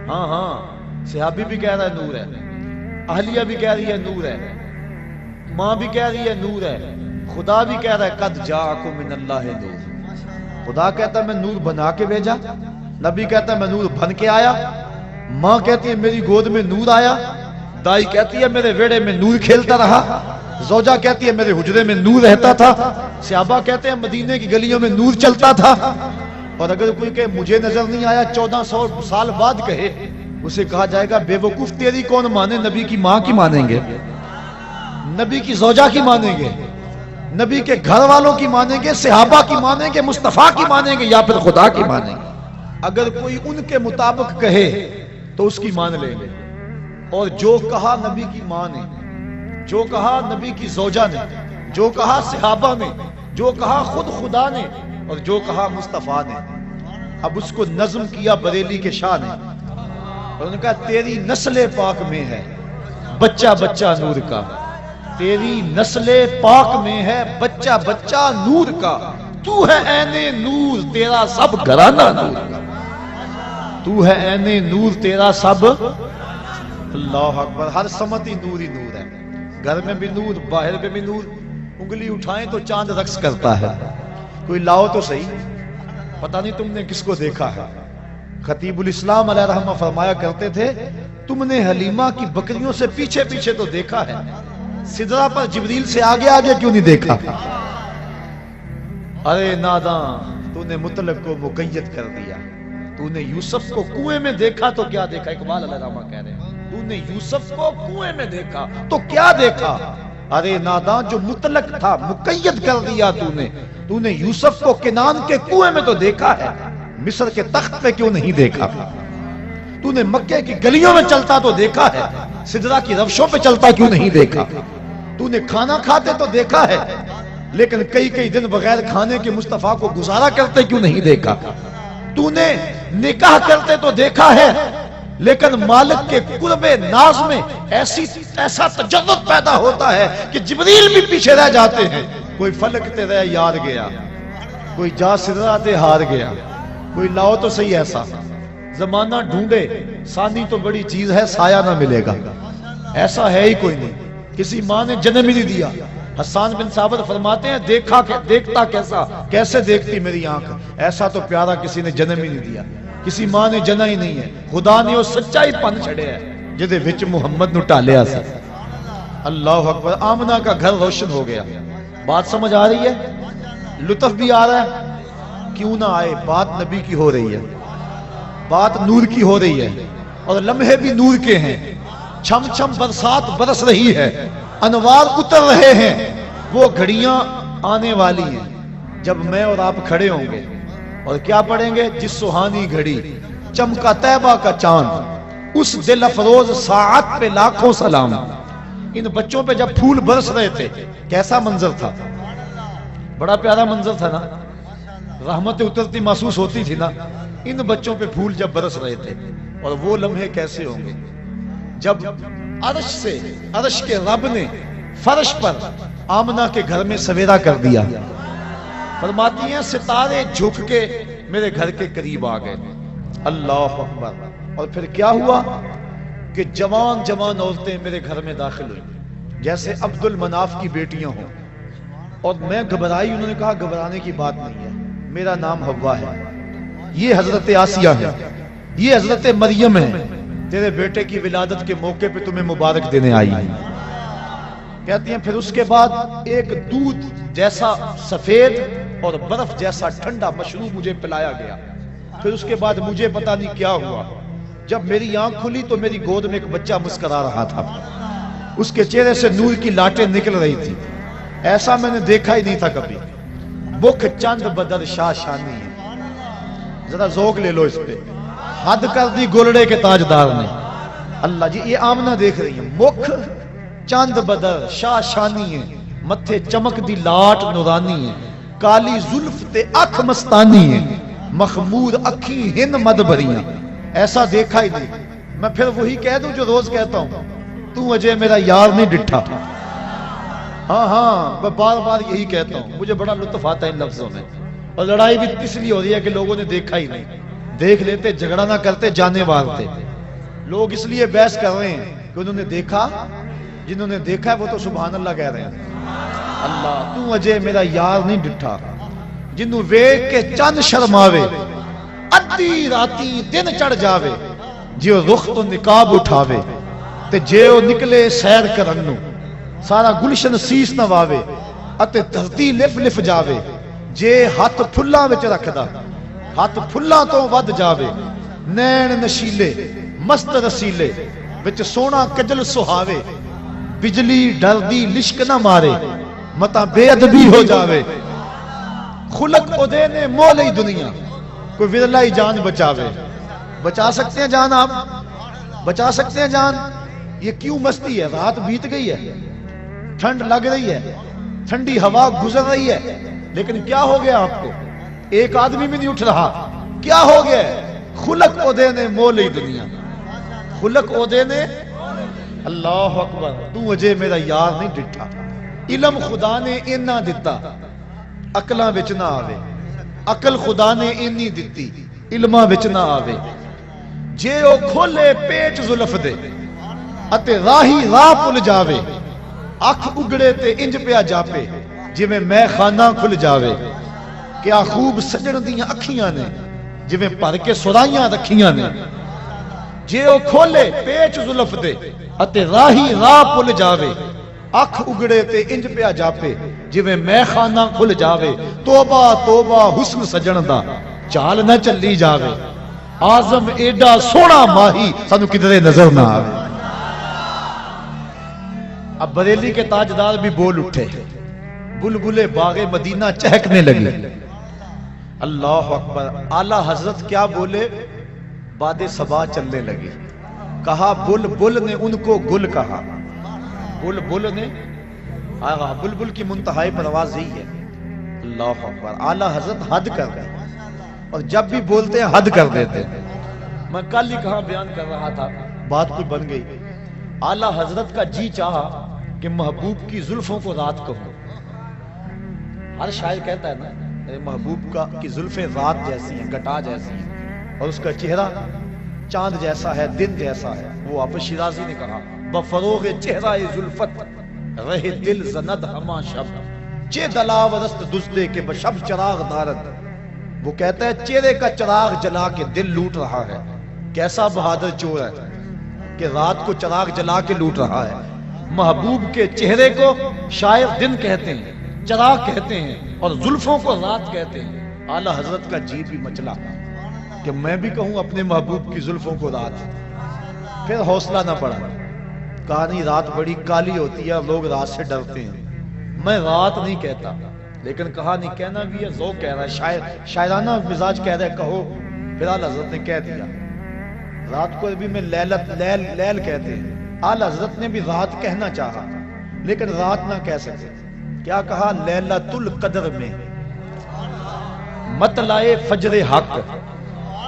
ہاں ہاں صحابی بھی کہہ رہا ہے نور ہے، اہلیہ بھی کہہ رہی ہے نور ہے، ماں بھی کہہ رہی ہے نور ہے، خدا بھی کہہ رہا ہے قد جاءکم من اللہ نور. خدا کہتا ہے میں نور بنا کے بھیجا، نبی کہتا ہے میں نور بن کے آیا، ماں کہتی ہے میری گود میں نور آیا، دائی کہتی ہے میرے ویڑے میں نور کھیلتا رہا، زوجہ کہتی ہے میرے حجرے میں نور رہتا تھا، صحابہ کہتے ہیں مدینے کی گلیوں میں نور چلتا تھا. اور اگر کوئی کہ مجھے نظر نہیں آیا 1400 سال بعد کہے، اسے کہا جائے گا بے وقوف تیری کون مانے، نبی کی ماں کی مانیں گے، نبی کی زوجہ کی مانیں گے، نبی کے گھر والوں کی مانیں گے، صحابہ کی مانیں گے، مصطفیٰ کی مانیں گے، یا پھر خدا کی مانیں گے. اگر کوئی ان کے مطابق کہے تو اس کی مان لیں گے. اور جو کہا نبی کی ماں نے، جو کہا نبی کی زوجہ نے، جو کہا صحابہ نے، جو کہا خود خدا نے، اور جو کہا مصطفیٰ نے، اب اس کو نظم کیا بریلی کے شاہ نے. اور انہوں نے کہا تیری نسل پاک میں ہے بچہ بچہ نور کا، تیری نسل پاک میں ہے بچہ بچہ نور کا، تو ہے عین نور تیرا سب گھرانہ نور کا، تو ہے عین نور تیرا سب. اللہ اکبر. ہر سمتی نور ہی نور ہے، گھر میں بھی نور، باہر میں بھی نور. انگلی اٹھائیں تو چاند رقص کرتا ہے. کوئی لاؤ تو صحیح. پتہ نہیں تم نے کس کو دیکھا ہے. خطیب الاسلام علیہ رحمہ فرمایا کرتے تھے تم نے حلیمہ کی بکریوں سے پیچھے پیچھے تو دیکھا ہے، سدرہ پر جبریل سے آگے آگے کیوں نہیں دیکھا؟ ارے ناداں، تو نے مطلق کو مقید کر دیا. تو نے یوسف کو کنویں میں دیکھا تو کیا دیکھا؟ اقبال علیہ رحمہ کہہ رہے ہیں تو نے یوسف کو کنویں میں دیکھا تو کیا دیکھا؟ ارے ناداں، جو مطلق تھا مقید کر دیا تو نے یوسف کو کنان کے کنویں میں تو دیکھا ہے، مصر کے تخت پہ کیوں نہیں دیکھا؟ تو نے مکے کی گلیوں میں چلتا تو دیکھا ہے، سدرہ کی روشوں پہ چلتا کیوں نہیں دیکھا؟ تو نے کھانا کھاتے تو دیکھا ہے، لیکن کئی کئی دن بغیر کھانے کے مصطفیٰ کو گزارا کرتے کیوں نہیں دیکھا؟ تو نے نکاح کرتے تو دیکھا ہے، لیکن مالک کے قرب ناز میں ایسا تجرد پیدا ہوتا ہے کہ جبریل بھی پیچھے رہ جاتے ہیں. کوئی فلک تے رہ یار گیا، کوئی جا سدرا تے ہار گیا، کوئی لاؤ تو صحیح ایسا. زمانہ ڈھونڈے ثانی تو بڑی چیز ہے، سایہ نہ ملے گا. ایسا ہے ہی کوئی نہیں، کسی ماں نے جنم ہی نہیں دیا. حسان بن ثابت فرماتے ہیں دیکھتا کیسا، کیسے دیکھتی میری آنکھ، ایسا تو پیارا کسی نے جنم ہی نہیں دیا. کسی ماں نے جنا ہی نہیں ہے. خدا نے وہ سچائی پن چھڑے ہے جدے وچ محمد نو ٹالیا سی. اللہ اکبر. آمنہ کا گھر روشن ہو گیا. بات سمجھ آ رہی ہے؟ لطف بھی آ رہا ہے؟ کیوں نہ آئے، بات نبی کی ہو رہی ہے، بات نور کی ہو رہی ہے، اور لمحے بھی نور کے ہیں. چھم چھم برسات برس رہی ہے، انوار اتر رہے ہیں. وہ گھڑیاں آنے والی ہیں جب میں اور آپ کھڑے ہوں گے اور کیا پڑھیں گے؟ جس سہانی گھڑی چمکا طیبہ کا چاند، اس دل افروز ساعت پہ لاکھوں سلام. ان بچوں پہ جب پھول برس رہے تھے کیسا منظر تھا؟ بڑا پیارا منظر تھا نا، رحمت اترتی محسوس ہوتی تھی نا. ان بچوں پہ پھول جب برس رہے تھے، اور وہ لمحے کیسے ہوں گے جب عرش کے رب نے فرش پر آمنہ کے گھر میں سویرا کر دیا. فرماتی ہیں ستارے جھک کے میرے گھر کے قریب آ گئے. اللہ اکبر. اور پھر کیا ہوا کہ جوان جوان عورتیں میرے گھر میں داخل ہوئی جیسے عبد المناف کی بیٹیاں ہوں. اور میں گھبرائی. انہوں نے کہا گھبرانے کی بات نہیں ہے، میرا نام حوا ہے، یہ حضرت آسیہ ہے، یہ حضرت مریم ہے، تیرے بیٹے کی ولادت کے موقع پہ تمہیں مبارک دینے آئی ہے. کہتی ہیں پھر اس کے بعد ایک دودھ جیسا سفید اور برف جیسا ٹھنڈا مشروب مجھے پلایا گیا. پھر اس کے بعد مجھے پتہ نہیں کیا ہوا، جب میری آنکھ کھلی تو میری گود میں ایک بچہ مسکرا رہا تھا. اس کے چہرے سے نور کی لاٹیں نکل رہی تھی. ایسا میں نے دیکھا ہی نہیں تھا کبھی. مکھ چند بدر شاہ شانی ہے. ذرا ذوق لے لو اس پہ. حد کر دی گولڑے کے تاجدار نے. اللہ جی یہ آمنہ دیکھ رہی ہیں. مکھ چند بدر شاہ شانی ہے، متھے چمک دی لاٹ نورانی ہے، کالی زلف تے اکھ مستانی ہے، مخمور اکھی ہن مد بھریاں. ایسا دیکھا ہی نہیں. میں پھر وہی کہہ دوں جو روز کہتا ہوں، تو اجے میرا یار نہیں ڈٹھا. ہاں میں بار بار یہی کہتا ہوں. مجھے بڑا لطف آتا ہے ان لفظوں میں. اور لڑائی بھی اس لیے ہو رہی ہے کہ لوگوں نے دیکھا ہی نہیں. دیکھ لیتے جھگڑا نہ کرتے، جانے مارتے. لوگ اس لیے بحث کر رہے ہیں کہ انہوں نے دیکھا. جنہوں نے دیکھا ہے وہ تو سبحان اللہ کہہ رہے ہیں. اللہ تو اجے میرا یار نہیں ڈٹھا. جنہوں ویکھ کے چند شرماوے، ادھی راتی دن چڑھ جاوے، جیو رخ تو نقاب اٹھاوے، تے جیو نکلے سیر کرن نو سارا گلشن سیس نواوے، اتے دھرتی لف لف جاوے. جے ہاتھ پھلاں وچ رکھدا ہاتھ پھلاں تو ود جاوے. نین نشیلے مست رسیلے وچ سونا کجل سہاوے. بجلی ڈر دی لشک نہ مارے، متا بے ادبی ہو جاوے. خلق اودے نے مولئی دنیا، کوئی ورلائی جان بچاوے. بچا سکتے ہیں جان؟ آپ بچا سکتے ہیں جان؟ یہ کیوں مستی ہے؟ رات بیت گئی ہے، ٹھنڈ لگ رہی ہے، ٹھنڈی ہوا گزر رہی ہے، لیکن کیا ہو گیا آپ کو؟ ایک آدمی بھی نہیں اٹھ رہا. کیا ہو گیا؟ خلق اودے نے مولئی دنیا. خلق اودے نے. اللہ اکبر. تو اجے میرا یار نہیں ڈٹھا. علم خدا نے اینا دتا، عقلاں وچ نہ آوے. عقل خدا نے اینی دتی، علماں وچ نہ آوے. جے او کھولے پیچ زلف دے اتے راہی راہ پل جاوے. اکھ اگڑے تے انج پیا جاپے جویں میں خانہ کھل جاوے. کیا خوب سجن دیاں اکھیاں نے جویں بھر کے سرائیاں رکھیاں نے. جے او کھولے پیچ زلف دے اتے راہی راہ پل جاوے. اکھ اگڑے تے انج پیا جاپے جویں میں خانہ کھل جاوے. توبہ توبہ حسن سجن دا چال نہ چلی جاوے. آزم ایڈا سونا ماہی سانو کدھرے نظر نہ آوے. اب بریلی کے تاجدار بھی بول اٹھے. بلبلے باغ مدینہ چہکنے لگی. اللہ اکبر. اعلی حضرت کیا بولے؟ باد صبا چلنے لگے. کہا بل بل نے ان کو گل کہا. بل بل نے آغا بلبل کی منتہائی پرواز یہی ہے. اللہ اکبر. اعلیٰ حضرت حد کر گئے اور جب بھی بولتے ہیں حد کر دیتے ہیں. میں کل ہی کہاں بیان کر رہا تھا, بات کوئی بن گئی. اعلیٰ حضرت کا جی چاہا کہ محبوب کی زلفوں کو رات کہوں. ہر شاعر کہتا ہے نا میرے محبوب کی زلفیں رات جیسی ہیں, گٹا جیسی ہیں, اور اس کا چہرہ چاند جیسا ہے, دن جیسا ہے. وہ آپ شیرازی نے کہا بفروغ چہرہ زلفت رہے دل زند ہما شب چے دلاورست دزدے کے بشب چراغ دارد. وہ کہتا ہے چہرے کا چراغ جلا کے دل لوٹ رہا ہے. کیسا بہادر چور ہے کہ رات کو چراغ جلا کے لوٹ رہا ہے. محبوب کے چہرے کو شاعر دن کہتے ہیں, چراغ کہتے ہیں, اور زلفوں کو رات کہتے ہیں. اعلیٰ حضرت کا جی بھی مچلا کہ میں بھی کہوں اپنے محبوب کی زلفوں کو رات. پھر حوصلہ نہ پڑا, کہا نہیں رات بڑی کالی ہوتی ہے, لوگ رات سے ڈرتے ہیں. میں رات نہیں کہتا, لیکن کہا نہیں کہنا بھی ہے, ذوق کہہ رہا ہے, شاعرانہ مزاج کہہ رہا ہے کہو. پھر اعلیٰ حضرت نے کہہ دیا. رات کو بھی میں لیل کہتے ہیں. اعلیٰ حضرت نے بھی رات کہنا چاہا لیکن رات نہ کہہ سکتے. کیا کہا لیلۃ القدر میں مطلع فجر حق.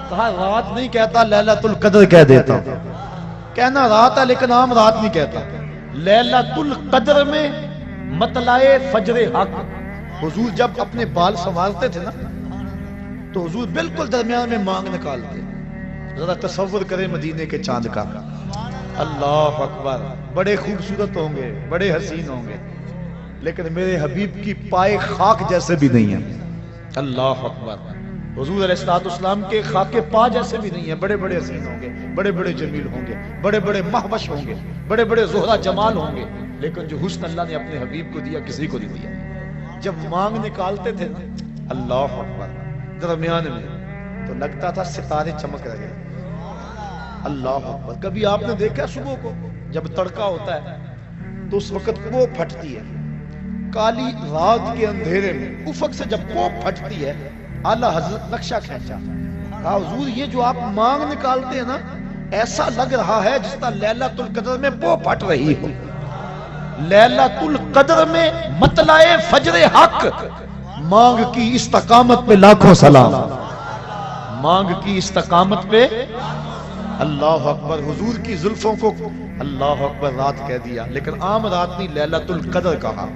کہا رات نہیں کہتا, لیلۃ القدر کہہ دیتا. کہنا رات ہے لیکن عام رات نہیں کہتا. لیلۃ القدر میں مطلع فجر حق. حضور جب اپنے بال سنوارتے تھے نا تو حضور بالکل درمیان میں مانگ نکالتے. ذرا تصور کریں مدینے کے چاند کا. اللہ اکبر. بڑے خوبصورت ہوں گے, بڑے حسین ہوں گے, لیکن میرے حبیب کی پائے خاک جیسے بھی نہیں ہیں. اللہ اکبر. حضور علیہ السلام کے خاک پا جیسے بھی نہیں ہیں. بڑے بڑے حسین ہوں گے, بڑے بڑے جمیل ہوں گے, بڑے بڑے مہوش ہوں گے, بڑے بڑے زہرہ جمال ہوں گے, لیکن جو حسن اللہ نے اپنے حبیب کو دیا کسی کو نہیں دیا. جب مانگ نکالتے تھے نا اللہ اکبر درمیان میں تو لگتا تھا ستارے چمک رہے. اللہ اکبر. کبھی آپ نے دیکھا صبح کو جب تڑکا ہوتا ہے تو اس وقت وہ پھٹتی ہے کالی رات کے اندھیرے میں, افق سے جب وہ پھٹتی ہے. اعلیٰ حضرت نقشہ کھینچا, کہا حضور یہ جو آپ مانگ نکالتے ہیں نا ایسا لگ رہا ہے جس طرح لیلۃ القدر میں وہ پھٹ رہی ہو. لیلۃ القدر میں مطلع فجر حق. مانگ کی استقامت پہ لاکھوں سلام. مانگ کی استقامت پہ اللہ اکبر. حضور کی زلفوں کو اللہ اکبر رات کہہ دیا, لیکن عام رات نہیں, لیلۃ القدر کہا.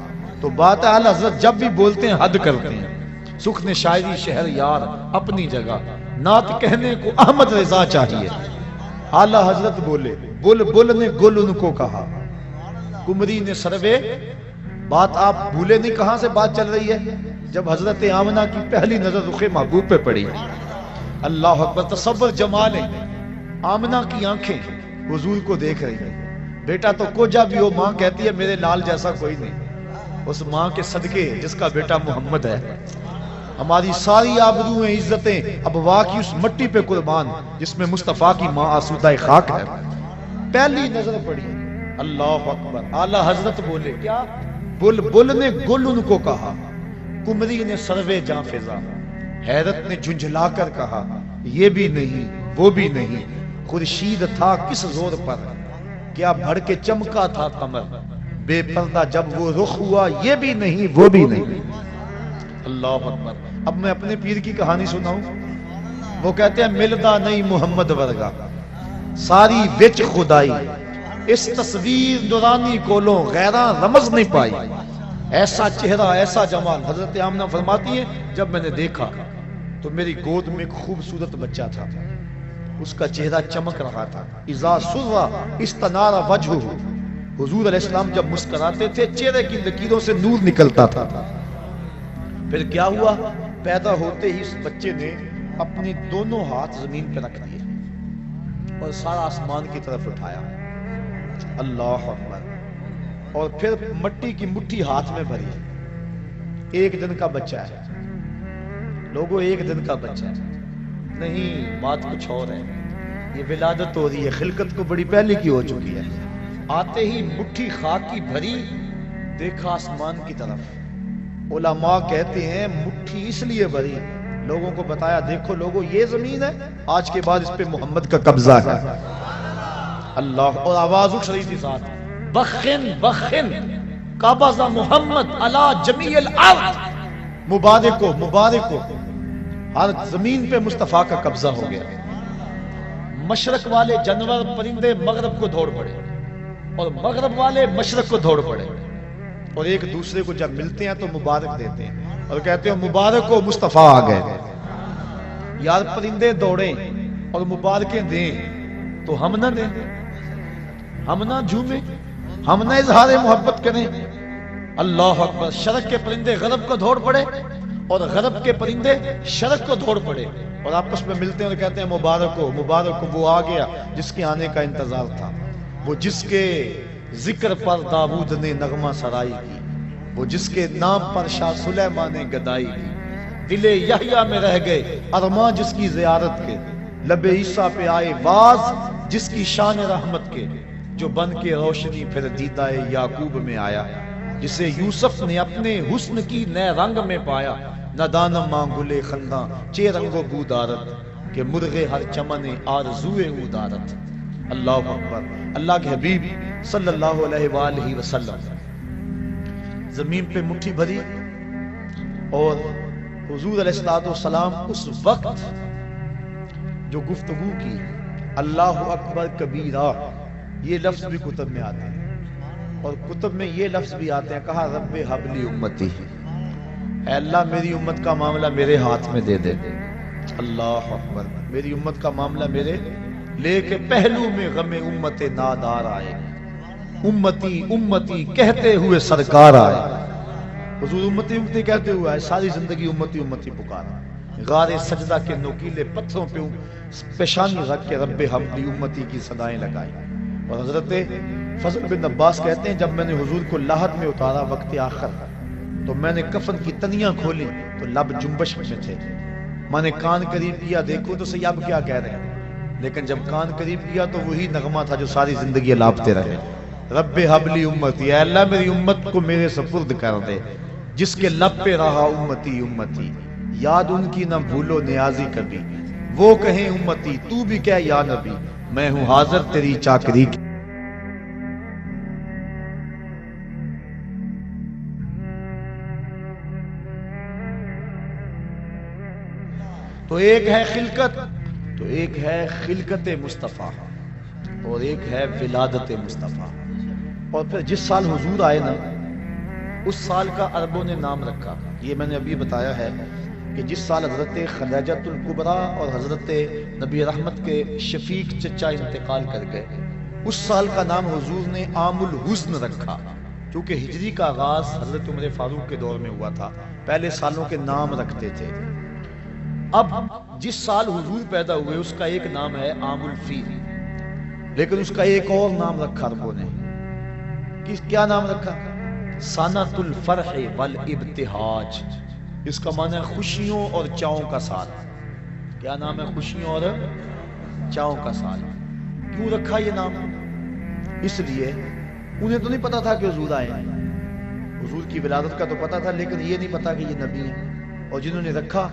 تو بات ہے اعلیٰ حضرت جب بھی بولتے ہیں حد کرتے ہیں. سکھ نے شاعری شہر یار اپنی جگہ, نعت کہنے کو احمد رضا چاہیے. اعلیٰ حضرت بولے بل بل نے گل ان کو کہا, کمری نے سروے. بات آپ بھولے نہیں کہاں سے بات چل رہی ہے, جب حضرت آمنہ کی پہلی نظر رخ محبوب پہ پڑی. اللہ اکبر. تصور جمال ہے, آمنہ کی آنکھیں حضور کو دیکھ رہی ہیں. بیٹا تو کوجا بھی ہو, ماں کہتی ہے میرے لال جیسا کوئی نہیں. اس ماں کے صدقے جس کا بیٹا محمد ہے ہماری ساری آبرویں عزتیں اب واقعی اس مٹی پہ قربان جس میں مصطفیٰ کی ماں آسودہ خاک ہے. پہلی نظر پڑی. اللہ اکبر. اعلیٰ حضرت بولے کیا, بل بل نے گل ان کو کہا, کمری نے سروے جاں فضا. حیرت نے جھنجھلا کر کہا یہ بھی نہیں وہ بھی نہیں, خورشید تھا کس زور پر, کیا بھڑ کے چمکا تھا قمر, بے پردہ جب وہ رخ ہوا یہ بھی نہیں وہ بھی نہیں. اللہ اکبر. اب میں اپنے پیر کی کہانی سناؤں. وہ کہتے ہیں ملدا نہیں محمد ورگا ساری وچ خدائی, اس تصویر نورانی کولوں غیراں رمز نہیں پائی. ایسا چہرہ ایسا جمال. حضرت آمنہ فرماتی ہیں جب میں نے دیکھا تو میری گود میں ایک خوبصورت بچہ تھا, اس کا چہرہ چمک رہا تھا. اذا سر استنار وجہہ. حضور علیہ السلام جب مسکراتے تھے چہرے کی لکیروں سے نور نکلتا تھا. پھر کیا ہوا, پیدا ہوتے ہی اس بچے نے اپنی دونوں ہاتھ زمین پہ رکھ دیے اور سارا آسمان کی طرف اٹھایا. اللہ اکبر. اور پھر مٹی کی مٹھی ہاتھ میں بھری. ایک دن کا بچہ ہے لوگوں, ایک دن کا بچہ ہے. نہیں, بات کچھ اور ہے. یہ ولادت ہو رہی ہے, خلقت کو بڑی پہلے کی ہو چکی ہے. آتے ہی مٹھی خاک کی بھری, دیکھا آسمان کی طرف. علماء کہتے ہیں مٹھی اس لیے بھری, لوگوں کو بتایا دیکھو لوگوں یہ زمین ہے, آج کے بعد اس پہ محمد کا قبضہ ہے. اللہ. اور آواز اٹھ رہی تھی ساتھ, بخن بخن. قبض محمد علی جمیع الارض، مبارک ہو ہر زمین پہ مصطفیٰ کا قبضہ ہو گیا۔ مشرق والے جانور پرندے مغرب کو دوڑ پڑے اور مغرب والے مشرق کو دوڑ پڑے، اور ایک دوسرے کو جب ملتے ہیں تو مبارک دیتے ہیں اور کہتے ہیں مبارک ہو مصطفیٰ آ گئے۔ یار پرندے دوڑیں اور مبارکیں دیں تو ہم نہ دیں، ہم نہ جھومیں، ہم نہ اظہار محبت کریں؟ اللہ اکبر۔ شرق کے پرندے غرب کو دوڑ پڑے اور غرب کے پرندے شرق کو دوڑ پڑے اور آپس میں ملتے ہیں اور کہتے ہیں مبارک ہو وہ آ گیا جس کے آنے کا انتظار تھا، وہ جس کے ذکر پر داؤد نے نغمہ سرائی کی، وہ جس کے نام پر شاہ سلیمان نے گدائی کی، دل یحییٰ میں رہ گئے ارماں جس کی زیارت کے، لب عیسیٰ پہ آئے واز جس کی شان رحمت کے، جو بن کے روشنی پھر دیدہ یعقوب میں آیا، جسے یوسف نے اپنے حسن کی نئے رنگ میں پایا، نہ دانم ماں گلے خنداں چے رنگ و بو دارت، کہ مرغے ہر چمن آرزوئے او دارت۔ اللہ اکبر۔ اللہ کے حبیب صلی اللہ علیہ وآلہ وسلم زمین پہ مٹھی بھری اور حضور علیہ السلام اس وقت جو گفتگو کی، اللہ اکبر کبیرہ، یہ لفظ بھی کتب میں آتے ہیں اور کتب میں یہ لفظ بھی آتے ہیں، کہا رب حبلی امتی، اے اللہ میری امت کا معاملہ میرے ہاتھ میں دے دے۔ اللہ اکبر۔ میری امت کا معاملہ میرے لے کے پہلو میں غم امت نادار آئے، امتی امتی کہتے ہوئے سرکار آئے۔ حضور امتی امتی کہتے ہوئے آئے، ساری زندگی امتی امتی پکارا، غار سجدہ کے نوکیلے پتھروں پہ پیشانی رکھ کے رب حبلی امتی کی صدائیں لگائی۔ اور حضرت فضل بن عباس کہتے ہیں جب میں نے حضور کو لاحد میں اتارا وقت آخر تو میں نے کفن کی تنیاں کھولی تو لب جنبش میں تھے، میں نے کان قریب کیا دیکھو تو صحیح اب کیا کہہ رہے ہیں، لیکن جب کان قریب کیا تو وہی نغمہ تھا جو ساری زندگی لاپتے رہے، رب حبلی امتی، اے اللہ میری امت کو میرے سپرد کر دے، جس کے لب پہ رہا امتی امتی، یاد ان کی نہ بھولو نیازی کبھی، وہ کہیں امتی تو بھی کہہ یا نبی، میں ہوں حاضر تیری چاکری کی۔ تو ایک ہے خلقت، تو ایک ہے خلقت مصطفیٰ اور ایک ہے ولادت مصطفیٰ۔ اور پھر جس سال حضور آئے نا اس سال کا عربوں نے نام رکھا، یہ میں نے ابھی بتایا ہے کہ جس سال حضرت خدیجۃ الکبریٰ اور حضرت نبی رحمت کے شفیق چچا انتقال کر گئے، اس سال کا نام حضور نے عام الحزن رکھا، کیونکہ ہجری کا آغاز حضرت عمر فاروق کے دور میں ہوا تھا، پہلے سالوں کے نام رکھتے تھے۔ اب جس سال حضور پیدا ہوئے اس کا ایک نام ہے عام الفیل، لیکن اس کا ایک اور نام رکھا عربوں نے، کیا نام رکھا؟ سنۃ الفرح والابتہاج، اس کا معنی ہے خوشیوں اور چاؤں کا سال۔ کیا نام ہے؟ خوشیوں اور چاؤں کا سال۔ کیوں رکھا یہ نام؟ اس لیے انہیں تو نہیں پتا تھا کہ حضور آئے ہیں، حضور کی ولادت کا تو پتا تھا لیکن یہ نہیں پتا کہ یہ نبی ہیں، اور جنہوں نے رکھا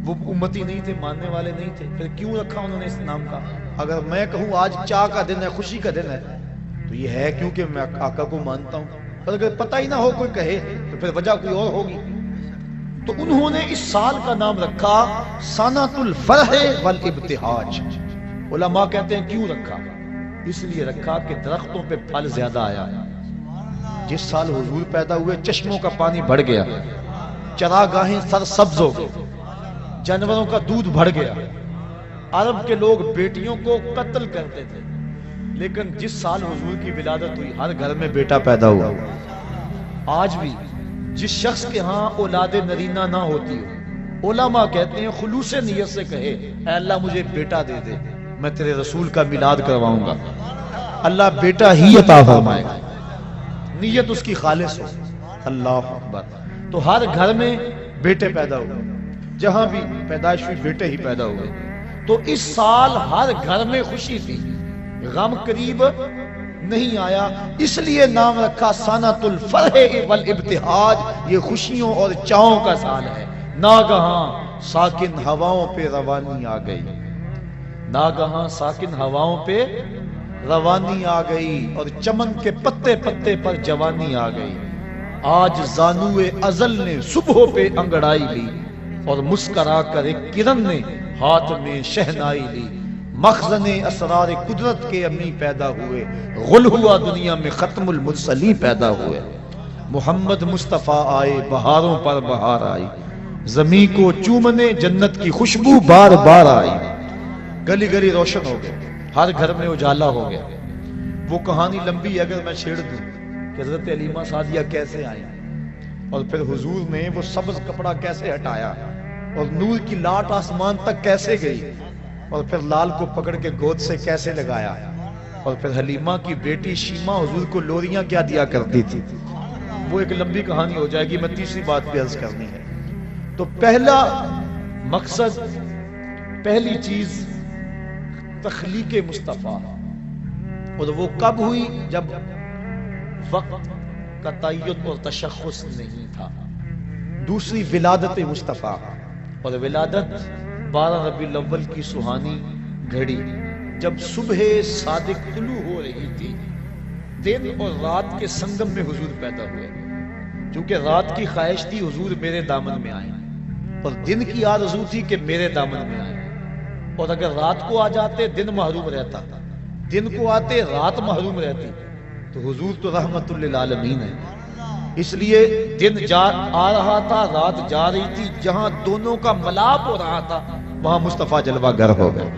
وہ امتی نہیں تھے، ماننے والے نہیں تھے۔ پھر کیوں رکھا انہوں نے اس نام کا؟ اگر میں کہوں آج چاہ کا دن ہے، خوشی کا دن ہے، تو یہ ہے کیونکہ میں آقا کو مانتا ہوں، پر اگر پتہ ہی نہ ہو کوئی کہے تو پھر وجہ کوئی اور ہوگی۔ تو انہوں نے اس سال کا نام رکھا سنۃ الفرح والابتہاج۔ علماء کہتے ہیں کیوں رکھا؟ اس لیے رکھا کہ درختوں پہ پھل زیادہ آیا۔ جس سال حضور پیدا ہوئے چشموں کا پانی بڑھ گیا، چراگاہیں سرسبز ہو گئی، جانوروں کا دودھ بڑھ گیا۔ عرب کے لوگ بیٹیوں کو قتل کرتے تھے، لیکن جس سال حضور کی ولادت ہوئی ہر گھر میں بیٹا پیدا ہوا۔ آج بھی جس شخص کے ہاں اولاد نرینہ نہ ہوتی ہو، علماء کہتے ہیں خلوص نیت سے کہے اے اللہ مجھے بیٹا دے دے، میں تیرے رسول کا میلاد کرواؤں گا، اللہ بیٹا ہی عطا فرمائے گا، نیت اس کی خالص ہو۔ اللہ اکبر۔ تو ہر گھر میں بیٹے پیدا ہوئے، جہاں بھی پیدائش ہوئی بیٹے ہی پیدا ہوئے۔ تو اس سال ہر گھر میں خوشی تھی، غم قریب نہیں آیا، اس لیے نام رکھا سنۃ الفرح والابتہاج، یہ خوشیوں اور چاؤں کا سال ہے۔ ناگہاں ساکن ہواؤں پہ روانی آ گئی، ناگہاں ساکن ہواؤں پہ روانی آ گئی، اور چمن کے پتے پتے پر جوانی آ گئی، آج زانوے ازل نے صبح پہ انگڑائی لی، اور مسکرا کر ایک کرن نے ہاتھ میں شہنائی لی۔ مخزن اسرار قدرت کے امی پیدا ہوئے، غل ہوا دنیا میں ختم المرسلین پیدا ہوئے۔ محمد مصطفیٰ آئے، بہاروں پر بہار آئی، زمین کو چومنے جنت کی خوشبو بار بار آئی۔ گلی گلی روشن ہو گئے، ہر گھر میں اجالا ہو گیا۔ وہ کہانی لمبی ہے اگر میں چھیڑ دوں کہ حضرت علیمہ سعدیہ کیسے آئی، اور پھر حضور نے وہ سبز کپڑا کیسے ہٹایا، اور نور کی لاٹ آسمان تک کیسے گئی، اور پھر لال کو پکڑ کے گود سے کیسے لگایا، اور پھر حلیمہ کی بیٹی شیمہ حضور کو لوریاں کیا دیا کرتی تھی۔ وہ ایک لمبی کہانی ہو جائے گی، میں تیسری بات پہ عرض کرنی ہے۔ تو پہلا مقصد، پہلی چیز تخلیق مصطفیٰ، اور وہ کب ہوئی؟ جب وقت کا تعین اور تشخص نہیں تھا۔ دوسری ولادت مصطفیٰ، اور ولادت 12 ربیع الاول کی سہانی گھڑی، جب صبح صادق طلوع ہو رہی تھی، دن اور رات کے سنگم میں حضور پیدا ہوئے۔ چونکہ رات کی خواہش تھی حضور میرے دامن میں آئیں، اور دن کی آرزو تھی کہ میرے دامن میں آئیں، اور اگر رات کو آ جاتے دن محروم رہتا، دن کو آتے رات محروم رہتی، تو حضور تو رحمت للعالمین ہے۔ اس لیے دن آ رہا تھا، رات جا رہی تھی، جہاں دونوں کا ملاپ ہو رہا تھا وہاں مصطفیٰ جلوہ گر ہو گئے۔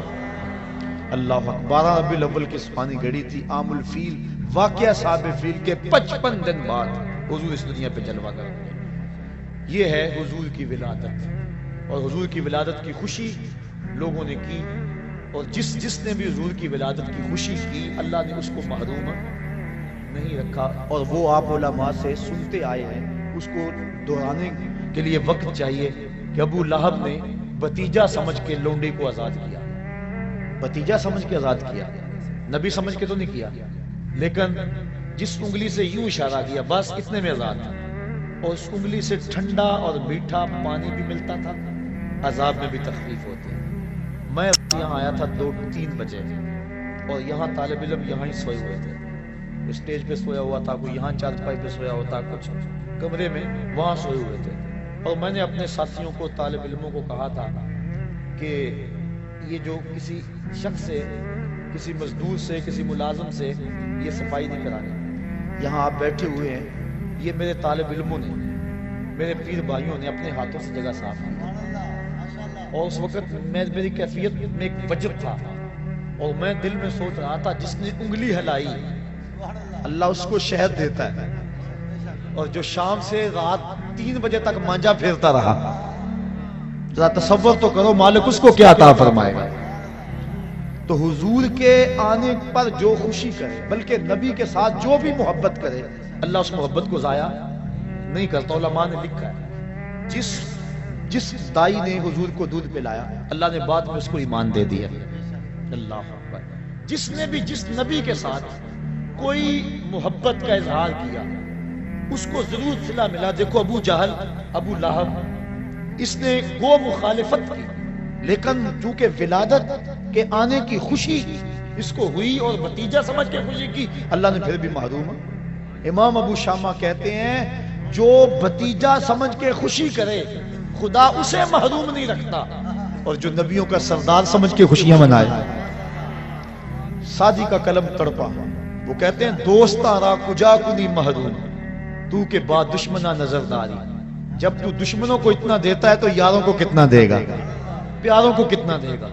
اللہ اکبر۔ 12 ربیع الاول کی سبحانی گھڑی تھی، عام الفیل، واقعہ صاحب فیل کے 55 دن بعد حضور اس دنیا پہ جلوہ گر ہوئے۔ یہ ہے حضور کی ولادت، اور حضور کی ولادت کی خوشی لوگوں نے کی، اور جس نے بھی حضور کی ولادت کی خوشی کی اللہ نے اس کو محروم نہیں رکھا۔ اور وہ آپ علماء سے سنتے آئے ہیں، اس کو دہرانے کے لیے وقت چاہیے کہ ابو لہب نے بھتیجا سمجھ کے لونڈے کو آزاد کیا، بھتیجا سمجھ کے آزاد کیا، نبی سمجھ کے تو نہیں کیا، لیکن جس انگلی سے یوں اشارہ کیا بس اتنے میں آزاد تھا، اور اس انگلی سے ٹھنڈا اور میٹھا پانی بھی ملتا تھا، عذاب میں بھی تخفیف ہوتی۔ میں یہاں آیا تھا 2-3 بجے، اور یہاں طالب علم یہاں ہی سوئے ہوئے تھے، اسٹیج پہ سویا ہوا تھا، کوئی یہاں چارپائی پہ سویا ہوتا، کچھ کمرے میں وہاں سوئے ہوئے تھے۔ اور میں نے اپنے ساتھیوں کو، طالب علموں کو کہا تھا کہ یہ جو کسی شخص سے، کسی مزدور سے، کسی ملازم سے یہ صفائی نہیں کرانی، یہاں آپ بیٹھے ہوئے ہیں، یہ میرے طالب علموں نے، میرے پیر بھائیوں نے اپنے ہاتھوں سے جگہ صاف کی۔ اور اس وقت میری کیفیت میں ایک وجب تھا، اور میں دل میں سوچ رہا تھا جس نے انگلی ہلائی اللہ اس کو شہد دیتا ہے، اور جو شام سے رات 3 بجے تک مانجا پھیرتا رہا، ذرا تصور تو کرو مالک اس کو کیا عطا فرمائے گا۔ تو حضور کے آنے پر جو خوشی کرے، بلکہ نبی کے ساتھ جو بھی محبت کرے، اللہ اس محبت کو ضائع نہیں کرتا۔ علماء نے لکھا ہے جس دائی نے حضور کو دودھ پلایا اللہ نے بعد میں اس کو ایمان دے دیا۔ اللہ اکبر۔ جس نے بھی جس نبی کے ساتھ کوئی محبت کا اظہار کیا اس کو ضرور صلہ ملا۔ دیکھو ابو جہل، ابو لہب، اس نے گو مخالفت کی، لیکن چونکہ ولادت کے آنے کی خوشی اس کو ہوئی اور بھتیجا سمجھ کے خوشی کی، اللہ نے پھر بھی محروم۔ امام ابو شامہ کہتے ہیں جو بھتیجا سمجھ کے خوشی کرے خدا اسے محروم نہیں رکھتا، اور جو نبیوں کا سردار سمجھ کے خوشیاں منائے۔ سادی کا قلم تڑپا، وہ کہتے ہیں دوستاں را کجا کنی محروم، تو کے بعد دشمنہ نظر داری۔ جب تو دشمنوں کو اتنا دیتا ہے تو یاروں کو کتنا دے گا، پیاروں کو کتنا دے گا۔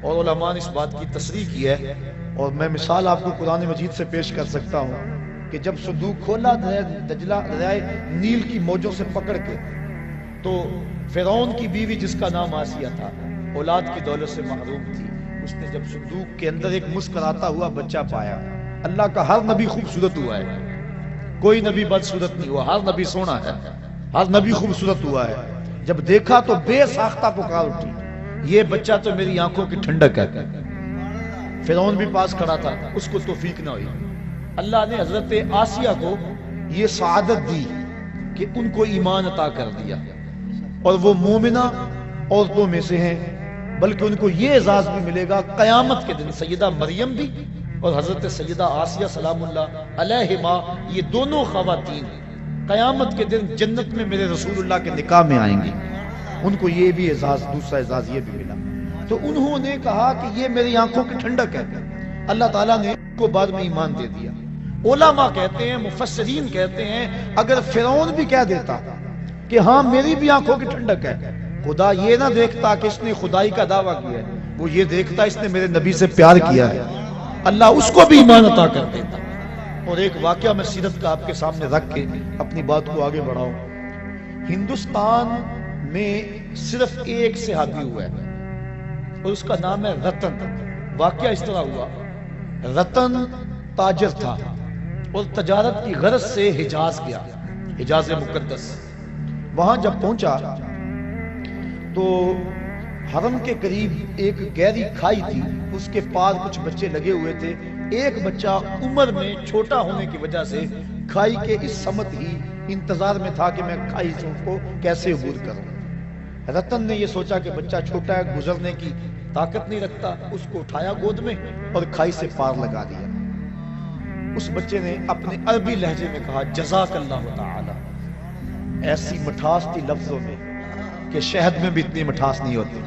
اور علماء نے اس بات کی تصریح کی ہے، اور میں مثال آپ کو قرآن مجید سے پیش کر سکتا ہوں کہ جب صندوق کھولا دجلہ دریائے نیل کی موجوں سے پکڑ کے، تو فرعون کی بیوی جس کا نام آسیہ تھا، اولاد کی دولت سے محروم تھی، اس نے جب صندوق کے اندر ایک مسکراتا ہوا بچہ پایا۔ اللہ کا ہر نبی خوبصورت ہوا ہے، کوئی نبی بدصورت نہیں ہوا، ہر نبی سونا ہے، ہر نبی خوبصورت ہوا ہے۔ جب دیکھا تو بے ساختہ پکار اٹھی، یہ بچہ تو میری آنکھوں کی ٹھنڈک ہے۔ فرعون بھی پاس کھڑا تھا، اس کو توفیق نہ ہوئی۔ اللہ نے حضرت آسیہ کو یہ سعادت دی کہ ان کو ایمان عطا کر دیا، اور وہ مومنہ عورتوں میں سے ہیں، بلکہ ان کو یہ اعزاز بھی ملے گا قیامت کے دن۔ سیدہ مریم بھی اور حضرت سیدہ آسیہ سلام اللہ علیہما، یہ دونوں خواتین قیامت کے دن جنت میں میرے رسول اللہ کے نکاح میں آئیں گے. ان کو یہ بھی اعزاز، دوسرا اعزاز یہ بھی ملا. تو انہوں نے کہا کہ یہ میری آنکھوں کی ٹھنڈک ہے. اللہ تعالیٰ نے ان کو بعد میں ایمان دے دیا. علماء کہتے ہیں، مفسرین کہتے ہیں، اگر فرعون بھی کہہ دیتا کہ ہاں میری بھی آنکھوں کی ٹھنڈک ہے، خدا یہ نہ دیکھتا کہ اس نے خدائی کا دعویٰ کیا ہے، وہ یہ دیکھتا اس نے میرے نبی سے پیار کیا ہے، اللہ اس کو بھی ایمان عطا کر دیتا. اور ایک واقعہ میں سیرت کا آپ کے سامنے رکھ کے اپنی بات کو آگے بڑھاؤں. ہندوستان میں صرف ایک صحابی ہوا ہے اور اس کا نام ہے رتن. واقعہ اس طرح ہوا، رتن تاجر تھا اور تجارت کی غرض سے حجاز گیا، حجاز مقدس. وہاں جب پہنچا تو حرم کے قریب ایک گہری کھائی تھی، اس کے پاس کچھ بچے لگے ہوئے تھے. ایک بچہ عمر میں چھوٹا ہونے کی وجہ سے کھائی کے اس سمت ہی انتظار میں تھا کہ میں کھائی کو کیسے عبور کروں. رتن نے یہ سوچا کہ بچہ چھوٹا ہے، گزرنے کی طاقت نہیں رکھتا، اس کو اٹھایا گود میں اور کھائی سے پار لگا دیا. اس بچے نے اپنے عربی لہجے میں کہا جزاک اللہ تعالی. ایسی مٹھاس تھی لفظوں میں کہ شہد میں بھی اتنی مٹھاس نہیں ہوتی.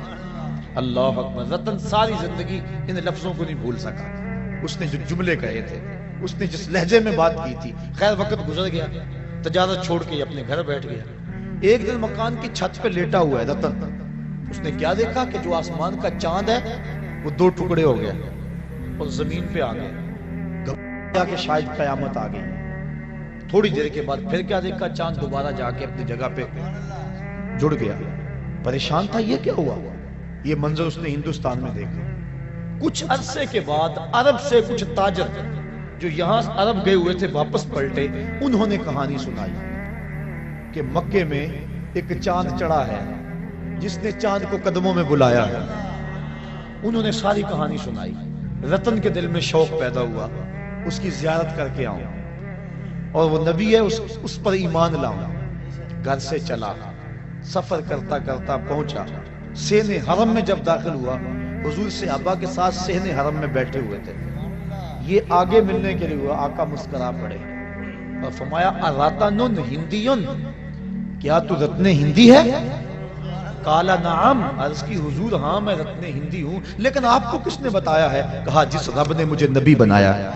اللہ اکبر. رتن ساری زندگی ان لفظوں کو نہیں بھول سکا. اس نے جو جملے کہے تھے، اس نے جس لہجے میں بات کی تھی. خیر وقت گزر گیا، تجارت چھوڑ کے اپنے گھر بیٹھ گیا. ایک دن مکان کی چھت پہ لیٹا ہوا ہے رتن. اس نے کیا دیکھا کہ جو آسمان کا چاند ہے وہ دو ٹکڑے ہو گیا اور زمین پہ آ گیا. گھبرا کہ شاید قیامت آ گئی. تھوڑی دیر کے بعد پھر کیا دیکھا، چاند دوبارہ جا کے اپنی جگہ پہ جڑ گیا. پریشان تھا، یہ کیا ہوا؟ یہ منظر اس نے ہندوستان میں دیکھا. کچھ عرصے کے بعد عرب سے کچھ تاجر جو یہاں عرب گئے ہوئے تھے واپس پلٹے. انہوں نے کہانی سنائی کہ مکے میں ایک چاند چڑھا ہے جس نے چاند کو قدموں میں بلایا ہے. انہوں نے ساری کہانی سنائی. رتن کے دل میں شوق پیدا ہوا اس کی زیارت کر کے آؤں، اور وہ نبی ہے اس پر ایمان لاؤں. گھر سے چلا، سفر کرتا کرتا پہنچا سین حرم میں. جب داخل ہوا حضور صحابہ کے ساتھ سین حرم میں بیٹھے ہوئے تھے. یہ آگے ملنے کے لیے ہوا. آقا مسکرا پڑے اور فرمایا اراتن ہندیون، کیا تو رتن ہندی ہے؟ کالا نعم. عرض کی حضور ہاں میں رتن ہندی ہوں، لیکن آپ کو کس نے بتایا ہے؟ کہا جس رب نے مجھے نبی بنایا ہے.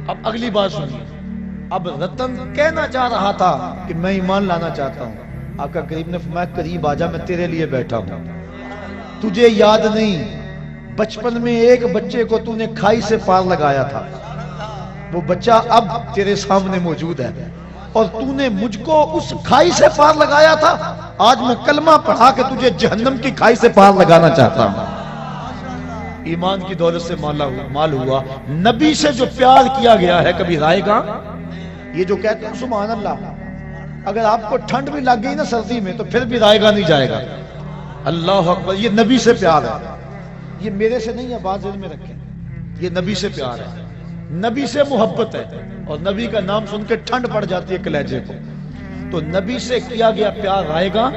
اب اگلی بات سنیے. اب رتن کہنا چاہ رہا تھا کہ میں ایمان لانا چاہتا ہوں. آقا کریم نے فرمایا قریب آجا، میں تیرے لیے بیٹھا ہوں. تجھے یاد نہیں بچپن میں ایک بچے کو تو نے کھائی سے پار لگایا تھا، وہ بچہ اب تیرے سامنے موجود ہے، اور تو نے مجھ کو اس کھائی سے پار لگایا تھا. آج میں کلمہ پڑھا کے تجھے جہنم کی کھائی سے پار لگانا چاہتا ہوں. ایمان کی دولت سے مال ہوا. نبی سے جو پیار کیا گیا ہے کبھی رائے گا؟ یہ جو کہتے ہیں سبحان اللہ، اگر آپ کو ٹھنڈ بھی لگ گئی نا سردی میں تو پھر بھی رائے گا نہیں جائے گا. اللہ اکبر. یہ نبی سے پیار ہے، یہ میرے سے نہیں ہے. بات ذہن میں رکھیں، یہ نبی سے پیار ہے، نبی سے محبت ہے. اور نبی کا نام سن کے ٹھنڈ پڑ جاتی ہے کلیجے کو. تو نبی سے کیا گیا پیار رائے گا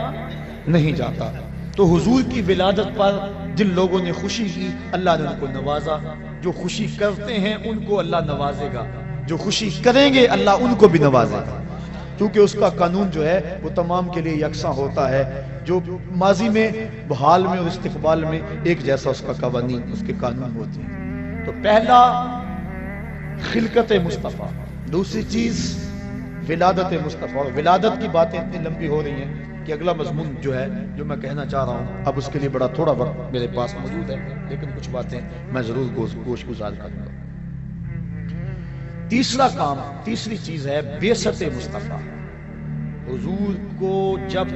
نہیں جاتا. تو حضور کی ولادت پر جن لوگوں نے خوشی کی اللہ نے ان کو نوازا. جو خوشی کرتے ہیں ان کو اللہ نوازے گا، جو خوشی کریں گے اللہ ان کو بھی نوازے گا. کیونکہ اس کا قانون جو ہے وہ تمام کے لیے یکساں ہوتا ہے. جو ماضی میں، حال میں اور استقبال میں ایک جیسا اس کا قوانین، اس کے قانون ہوتے ہیں. تو پہلا خلقت مصطفیٰ، دوسری چیز ولادت مصطفیٰ. اور ولادت کی باتیں اتنی لمبی ہو رہی ہیں کہ اگلا مضمون جو ہے جو میں کہنا چاہ رہا ہوں اب اس کے لیے بڑا تھوڑا وقت میرے پاس موجود ہے، لیکن کچھ باتیں میں ضرور گوش گزار کروں گا. تیسرا کام، تیسری چیز ہے بعثت مصطفیٰ. حضور کو جب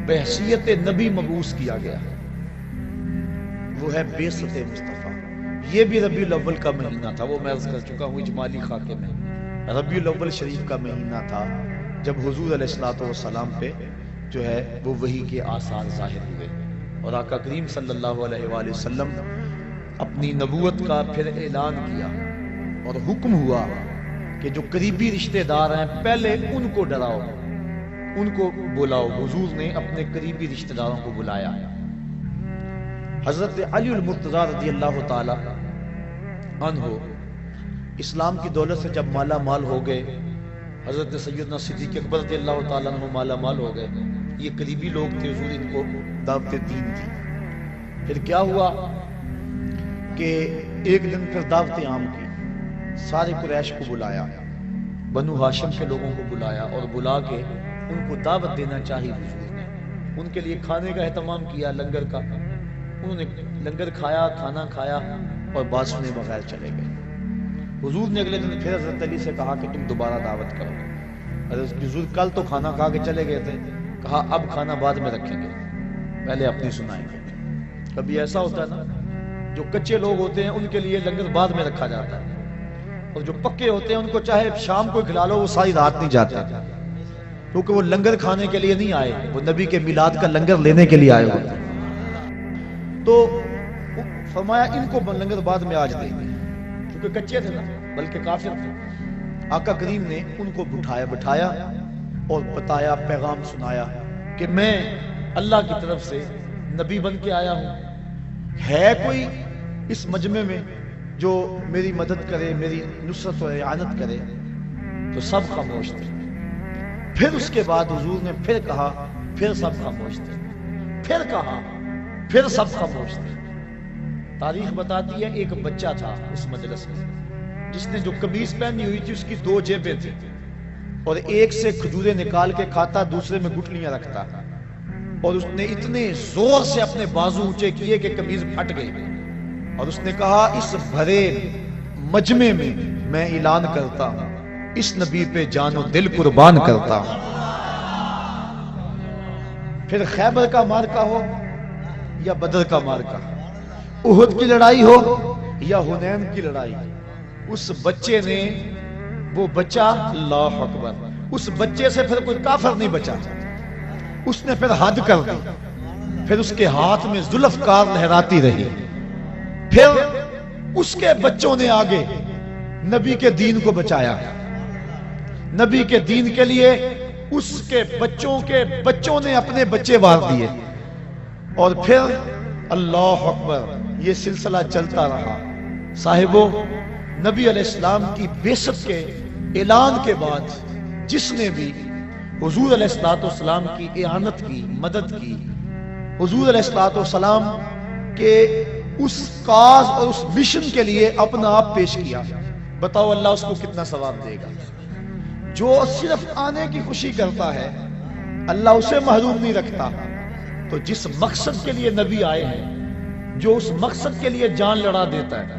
بحیثیت نبی مبعوث کیا گیا وہ ہے بعثت مصطفیٰ. یہ بھی ربیع الاول کا مہینہ تھا، وہ میں عرض کر چکا ہوں اجمالی خاکے میں. ربیع الاول شریف کا مہینہ تھا جب حضور علیہ الصلوۃ والسلام پہ جو ہے وہ وحی کے آثار ظاہر ہوئے، اور آقا کریم صلی اللہ علیہ وآلہ وسلم اپنی نبوت کا پھر اعلان کیا اور حکم ہوا کہ جو قریبی رشتہ دار ہیں پہلے ان کو ڈراؤ، ان کو بلاؤ. حضور نے اپنے قریبی رشتہ داروں کو بلایا. حضرت علی المرتضیٰ رضی اللہ تعالی عنہ اسلام کی دولت سے جب مالا مال ہو گئے حضرت سیدنا صدیق اکبر رضی اللہ تعالیٰ عنہ مالا مال ہو گئے. یہ قریبی لوگ تھے، حضور ان کو دعوت دین تھی. پھر کیا ہوا کہ ایک دن پھر دعوت عام کی، سارے قریش کو بلایا، بنو ہاشم کے لوگوں کو بلایا اور بلا کے ان کو دعوت دینا چاہی حضور نے. ان کے لیے کھانے کا اہتمام کیا، لنگر کا. انہوں نے لنگر کھایا، کھانا کھایا اور بات سنے بغیر چلے گئے. حضور نے اگلے دن پھر حضرت علی سے کہا کہ تم دوبارہ دعوت کرو. حضرت حضور کل تو کھانا کھا کے چلے گئے تھے، کہا اب کھانا بعد میں رکھیں گے، پہلے اپنی سنائیں گے. کبھی ایسا ہوتا ہے نا، جو کچے لوگ ہوتے ہیں ان کے لیے لنگر بعد میں رکھا جاتا ہے، اور جو پکے ہوتے ہیں ان کو چاہے شام کو کھلا لو وہ ساری رات نہیں جاتے، کیونکہ وہ لنگر کھانے کے لیے نہیں آئے، وہ نبی کے میلاد کا لنگر لینے کے لیے آئے ہوتے ہیں. تو فرمایا ان کو لنگر بعد میں آج دیں گے، کیونکہ کچے تھے نا، بلکہ کافر تھے. آقا کریم نے ان کو بٹھایا اور بتایا، پیغام سنایا کہ میں اللہ کی طرف سے نبی بن کے آیا ہوں. ہے کوئی اس مجمع میں جو میری مدد کرے، میری نصرت و اعانت کرے؟ تو سب خاموش تھے. پھر اس کے بعد حضور نے پھر کہا، پھر سب خاموش تھے. پھر کہا، پھر سب خاموش تھے. تاریخ بتاتی ہے ایک بچہ تھا اس مجلس میں جس نے جو قمیض پہنی ہوئی تھی اس کی 2 جیبیں تھیں، اور ایک سے کھجوریں نکال کے کھاتا، دوسرے میں گٹلیاں رکھتا. اور اس نے اتنے زور سے اپنے بازو اونچے کیے کہ قمیض پھٹ گئی، اور اس نے کہا اس بھرے مجمع میں میں اعلان کرتا ہوں، اس نبی پہ جان و دل قربان کرتا ہوں. پھر خیبر کا مارکا ہو یا بدر کا مارکا، احد کی لڑائی ہو یا حنین کی لڑائی، اس بچے نے، وہ بچہ، اللہ اکبر، اس بچے سے پھر کوئی کافر نہیں بچا. اس نے پھر حد کر دی. پھر اس کے ہاتھ میں ذوالفقار لہراتی رہی. پھر اس کے بچوں نے آگے نبی کے دین کو بچایا. نبی کے دین کے لیے اس کے بچوں نے اپنے بچے وار دیے. اور پھر اللہ اکبر، یہ سلسلہ چلتا رہا. صاحبو، نبی علیہ السلام کی بعثت کے اعلان کے بعد جس نے بھی حضور علیہ السلام کی اعانت کی، مدد کی، حضور علیہ السلام کے اس کاز اور اس مشن کے لیے اپنا آپ پیش کیا، بتاؤ اللہ اس کو کتنا ثواب دے گا. جو صرف آنے کی خوشی کرتا ہے اللہ اسے محروم نہیں رکھتا. تو جس مقصد کے لیے نبی آئے ہیں، جو اس مقصد کے لیے جان لڑا دیتا ہے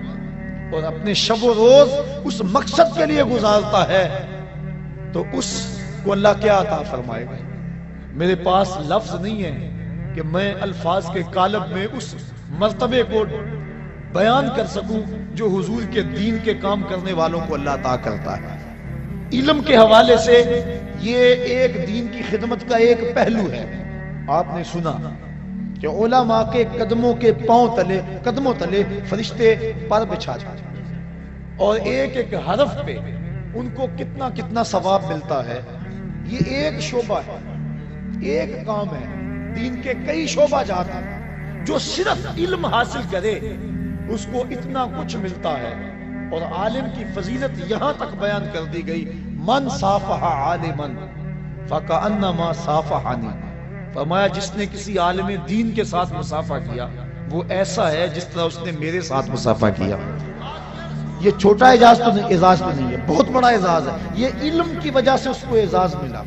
اور اپنے شب و روز اس مقصد کے لیے گزارتا ہے، تو اس کو اللہ کیا عطا فرمائے گا. میرے پاس لفظ نہیں ہے کہ میں الفاظ کے قالب میں اس مرتبے کو بیان کر سکوں جو حضور کے دین کے کام کرنے والوں کو اللہ عطا کرتا ہے. علم کے حوالے سے یہ ایک دین کی خدمت کا ایک پہلو ہے. آپ نے سنا کہ علماء کے قدموں کے قدموں تلے فرشتے پر بچھا جاتے اور ایک ایک حرف پہ ان کو کتنا کتنا ثواب ملتا ہے. یہ ایک شعبہ ہے، ایک کام ہے. دین کے کئی شعبہ جات ہیں، جو صرف علم حاصل کرے اس کو اتنا کچھ ملتا ہے. اور عالم کی فضیلت یہاں تک بیان کر دی گئی، من صافح عالما فکأنما صافحنی. فرمایا جس نے کسی عالم دین کے ساتھ مصافحہ کیا وہ ایسا ہے جس طرح اس نے میرے ساتھ مصافحہ کیا. یہ چھوٹا اعزاز تو نہیں ہے، بہت بڑا اعزاز ہے. یہ علم کی وجہ سے اس کو اعزاز ملا،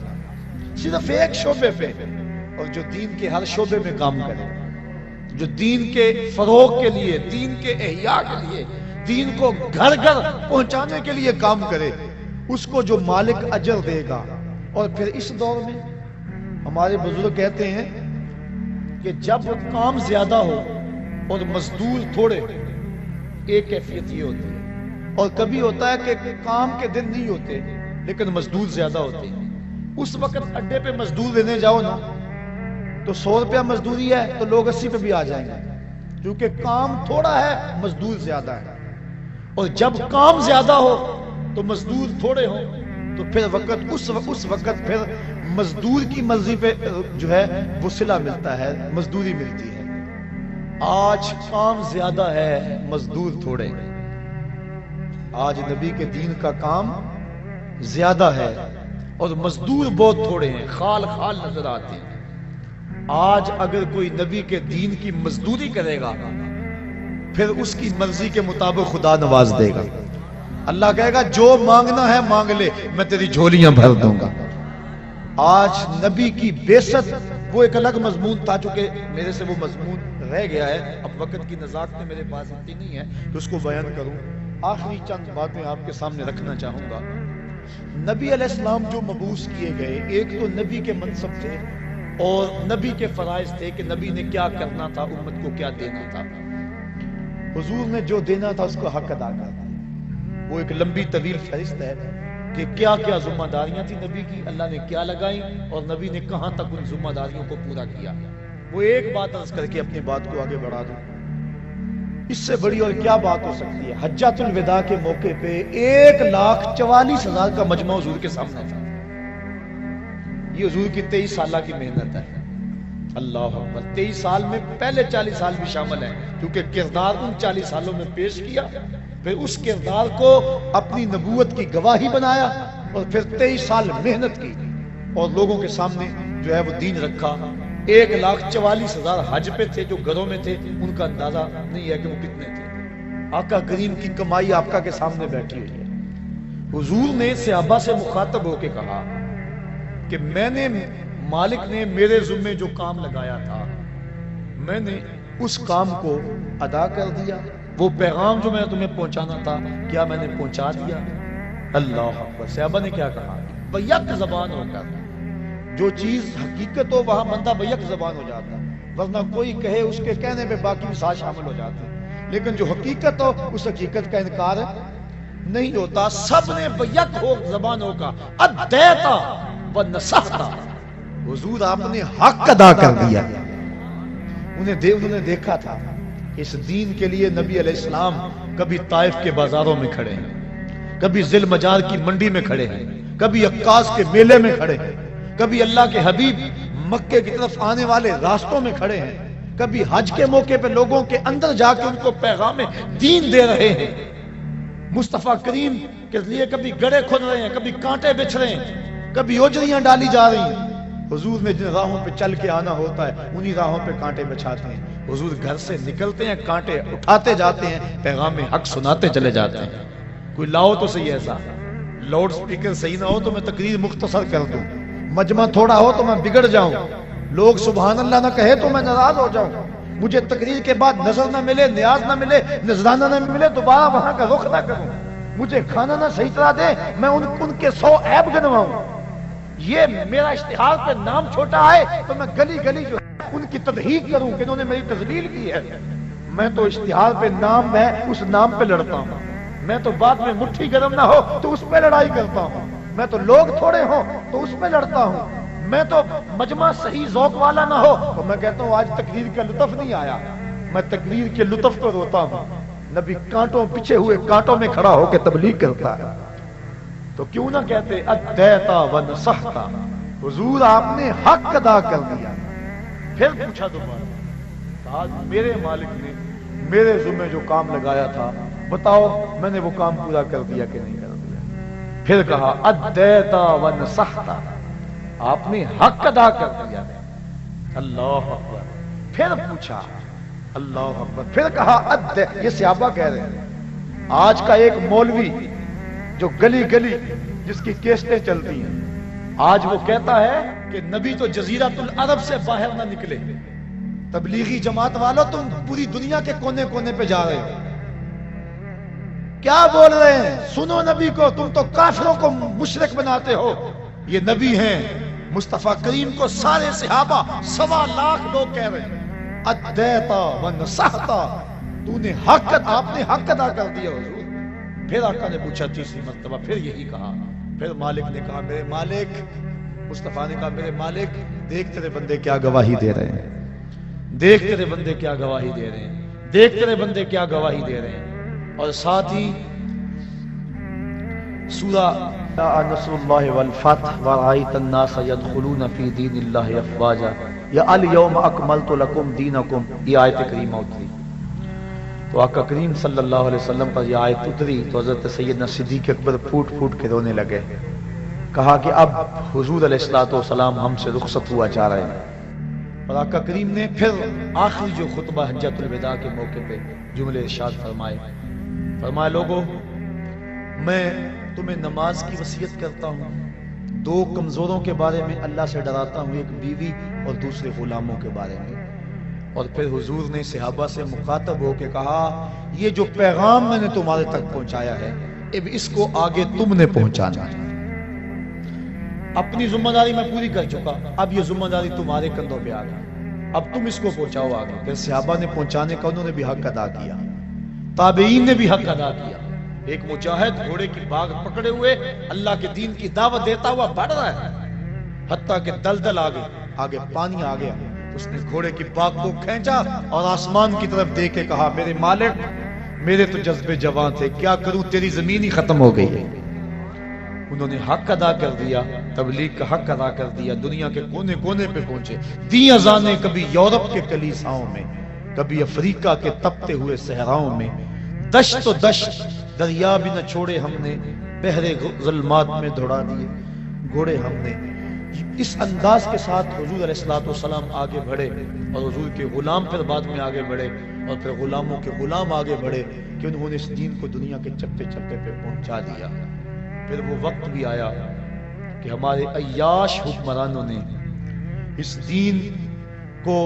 صرف ایک شعبے پہ. اور جو دین کے ہر شعبے میں کام کرے، جو دین کے فروغ کے لیے، دین کے احیاء کے لیے، دین کو گھر گھر پہنچانے کے لیے کام کرے، اس کو جو مالک اجر دے گا. اور پھر اس دور میں ہمارے بزرگ کہتے ہیں کہ جب کام زیادہ ہو اور مزدور تھوڑے، ایک کیفیت یہ ہوتی ہے. اور کبھی ہوتا ہے کہ کام کے دن نہیں ہوتے لیکن مزدور زیادہ ہوتے ہیں. اس وقت اڈے پہ مزدور لینے جاؤ نا تو 100 روپیہ مزدوری ہے تو لوگ 80 پہ بھی آ جائیں گے، کیونکہ کام تھوڑا ہے، مزدور زیادہ ہے. اور جب کام زیادہ ہو تو مزدور تھوڑے ہوں تو پھر اس وقت پھر مزدور کی مرضی پہ جو ہے وہ صلہ ملتا ہے، مزدوری ملتی ہے. آج کام زیادہ ہے، مزدور تھوڑے. آج نبی کے دین کا کام زیادہ ہے اور مزدور بہت تھوڑے ہیں، خال خال نظر آتے ہیں۔ آج اگر کوئی نبی کے دین کی مزدوری کرے گا پھر اس کی مرضی کے مطابق خدا نواز دے گا۔ اللہ کہے گا جو مانگنا ہے مانگ لے، میں تیری جھولیاں بھر دوں گا۔ آج نبی کی بعثت وہ ایک الگ مضمون تھا، چونکہ میرے سے وہ مضمون رہ گیا ہے، اب وقت کی نزاکت میرے پاس اتنی نہیں ہے کہ اس کو بیان کروں۔ آخری چند باتیں آپ کے سامنے رکھنا چاہوں گا۔ نبی علیہ السلام جو مبعوث کیے گئے، ایک تو نبی کے منصب تھے اور نبی کے فرائض تھے کہ نبی نے کیا کرنا تھا، امت کو کیا دینا تھا۔ حضور نے جو دینا تھا اس کو حق ادا کرنا۔ وہ ایک لمبی طویل فہرست ہے کہ کیا کیا ذمہ داریاں تھی نبی کی، اللہ نے کیا لگائیں اور نبی نے کہاں تک ان ذمہ داریوں کو پورا کیا۔ وہ ایک بات عرض کر کے اپنی بات کو آگے بڑھا دوں، اس سے بڑی اور کیا بات ہو سکتی ہے۔ حجۃ الوداع کے موقع پہ 1,44,000 کا مجمع حضور کے سامنے تھا۔ یہ حضور کی 23 سالہ کی محنت ہے۔ اللہ اکبر، 23 سال میں پہلے 40 سال بھی شامل ہیں، کیونکہ کردار ان 40 سالوں میں پیش کیا، پھر اس کردار کو اپنی نبوت کی گواہی بنایا اور پھر 23 سال محنت کی اور لوگوں کے سامنے جو ہے وہ دین رکھا۔ 1,44,000 حج پہ تھے جو گھروں میں تھے، ان کا اندازہ نہیں ہے کہ وہ کتنے تھے۔ آقا کریم کی کمائی آقا کے سامنے بیٹھی ہوئی ہے۔ حضور نے صحابہ سے مخاطب ہو کے کہا کہ میں نے مالک نے میرے ذمے جو کام لگایا تھا میں نے اس کام کو ادا کر دیا، وہ پیغام جو میں نے تمہیں پہنچانا تھا کیا میں نے پہنچا دیا؟ اللہ اکبر۔ صحابہ نے کیا کہا؟ بیک زبان ہو کر، جو چیز حقیقت ہو وہاں بندہ بیک زبان ہو جاتا، ورنہ کوئی کہے اس کے کہنے پہ باقی بھی ساتھ شامل ہو جاتے ہیں، لیکن جو حقیقت ہو اس حقیقت کا انکار نہیں ہوتا۔ سب نے بیک ہو زبان ہو کا ادیتا و نصحتا، حضور آپ نے حق ادا کر دیا۔ انہوں نے دیکھا تھا اس دین کے لیے نبی علیہ السلام کبھی طائف کے بازاروں میں کھڑے ہیں، کبھی ذل مجار کی منڈی میں کھڑے ہیں، کبھی عکاظ کے میلے میں کھڑے ہیں، کبھی اللہ کے حبیب مکے کی طرف آنے والے راستوں میں کھڑے ہیں، کبھی حج کے موقع پہ لوگوں کے اندر جا کے ان کو پیغام دین دے رہے ہیں۔ مصطفیٰ کریم کے لیے کبھی گڑھے کھود رہے ہیں، کبھی کانٹے بچھ رہے ہیں، کبھی اوجریاں ڈالی جا رہی ہیں۔ حضور نے جن راہوں پہ چل کے آنا ہوتا ہے انہی راہوں پہ کانٹے بچھاتے ہیں۔ حضور گھر سے نکلتے ہیں، کانٹے اٹھاتے جاتے ہیں، پیغام حق سناتے چلے جاتے ہیں۔ کوئی لاؤ تو صحیح ایسا، لاؤڈ سپیکر صحیح نہ ہو تو میں تقریر مختصر کر دوں، مجمع تھوڑا ہو تو میں بگڑ جاؤں، لوگ سبحان اللہ نہ کہے تو میں ناراض ہو جاؤں، مجھے تقریر کے بعد نظر نہ ملے، نیاز نہ ملے، نذرانہ نہ ملے، دوبارہ وہاں کا رخ نہ کروں، مجھے کھانا نہ صحیح طرح دے، میں ان کے 100 عیب گنواؤں۔ یہ میرا اشتہار پہ نام چھوٹا ہے تو میں گلی گلی جو ان کی تدہیق کروں کہ انہوں نے میری تذلیل کی ہے۔ میں تو اشتہار پہ نام ہے اس نام پہ لڑتا ہوں، میں تو بعد میں مٹھی گرم نہ ہو تو اس پہ لڑائی کرتا ہوں، میں تو لوگ تھوڑے ہوں تو اس پہ لڑتا ہوں، میں تو مجمع صحیح ذوق والا نہ ہو تو میں کہتا ہوں آج تقریر کا لطف نہیں آیا، میں تقریر کے لطف کو روتا ہوں۔ نبی کانٹوں پیچھے ہوئے کانٹوں میں کھڑا ہو کے تبلیغ کرتا ہے، تو کیوں نہ کہتے ادیتا و نصحتا، حضور آپ نے حق ادا کر دیا۔ پھر پوچھا دوبارہ، آج میرے مالک نے میرے ذمہ جو کام لگایا تھا بتاؤ میں نے وہ کام پورا کر دیا کہ نہیں کر دیا؟ پھر کہا ادیتا و نصحتا، آپ نے حق ادا کر دیا۔ اللہ اکبر۔ پھر پوچھا، اللہ اکبر، پھر کہا یہ صحابہ کہہ رہے ہیں، آج کا ایک مولوی جو گلی گلی جس کی کیسٹیں چلتی ہیں، آج وہ کہتا ہے کہ نبی تو جزیرۃ العرب سے باہر نہ نکلے۔ تبلیغی جماعت والوں تم پوری دنیا کے کونے کونے پہ جا رہے ہو، کیا بول رہے ہیں؟ سنو نبی کو، تم تو کافروں کو مشرک بناتے ہو، یہ نبی ہیں۔ مصطفیٰ کریم کو سارے صحابہ 1.25 لاکھ لوگ کہہ رہے ہیں ادیتا و نصحتا، تو نے حق، آپ نے حق ادا کر دیا حضور۔ پھر آقا نے پوچھا تیسری مرتبہ، پھر یہی کہا۔ پھر مالک نے کہا میرے مالک، مصطفیٰ نے کہا میرے مالک دیکھ تیرے بندے کیا گواہی دے رہے ہیں، دیکھ تیرے بندے کیا گواہی دے رہے ہیں، دیکھ تیرے بندے کیا گواہی دے رہے ہیں۔ اور ساتھ ہی سورہ نصر اللہ والفتح ورأیت الناس یدخلون فی دین اللہ افواجا یا الیوم اکملت لکم دینکم، یہ آیت کریمہ اتری۔ تو آقا کریم صلی اللہ علیہ وسلم پر یہ آیت اتری تو حضرت سیدنا صدیق اکبر پھوٹ پھوٹ کے رونے لگے۔ کہا کہ اب حضور علیہ الصلوۃ والسلام ہم سے رخصت ہوا چاہ رہے ہیں، اور آقا کریم نے پھر آخری جو خطبہ حجۃ الوداع کے موقع پہ جملے ارشاد فرمائے لوگوں، میں تمہیں نماز کی وصیت کرتا ہوں، دو کمزوروں کے بارے میں اللہ سے ڈراتا ہوں، ایک بیوی اور دوسرے غلاموں کے بارے میں۔ اور پھر حضور نے صحابہ سے مخاطب ہو کے کہا، یہ جو پیغام میں نے تمہارے تک پہنچایا ہے اب اس کو آگے تم نے پہنچانا ہے۔ اپنی ذمہ داری میں پوری کر چکا، اب یہ ذمہ داری تمہارے کندھوں پہ آ گئی، اب تم اس کو پہنچاؤ آگے۔ پھر صحابہ نے پہنچانے کا انہوں نے بھی حق ادا کیا، تابعین نے بھی حق ادا کیا۔ ایک مجاہد گھوڑے کی باگ پکڑے ہوئے اللہ کے دین کی دعوت دیتا ہوا بڑھ رہا ہے، حتیٰ کہ دلدل آگے پانی آ گیا، اس نے گھوڑے کی باگ کو کھینچا اور آسمان کی طرف دیکھ کے کہا، میرے مالک، میرے تو جذبے جوان تھے، کیا کروں، تیری زمین ہی ختم ہو گئی ہے۔ انہوں نے حق ادا کر دیا، تبلیغ کا حق ادا کر دیا، دنیا کے کونے کونے پہ پہنچے، دی اذانیں کبھی یورپ کے کلیساؤں میں، کبھی افریقہ کے تپتے ہوئے صحراؤں میں، دشت و دشت دریا بھی نہ چھوڑے ہم نے، بحر ظلمات میں دوڑا دیے گھوڑے ہم نے۔ اس انداز کے ساتھ حضور علیہ الصلوۃ والسلام آگے بڑھے، اور حضور کے غلام پھر بعد میں آگے بڑھے، اور پھر غلاموں کے غلام آگے بڑھے کہ انہوں نے اس دین کو دنیا کے چپے چپے پہ پہنچا دیا۔ پھر وہ وقت بھی آیا کہ ہمارے عیاش حکمرانوں نے اس دین کو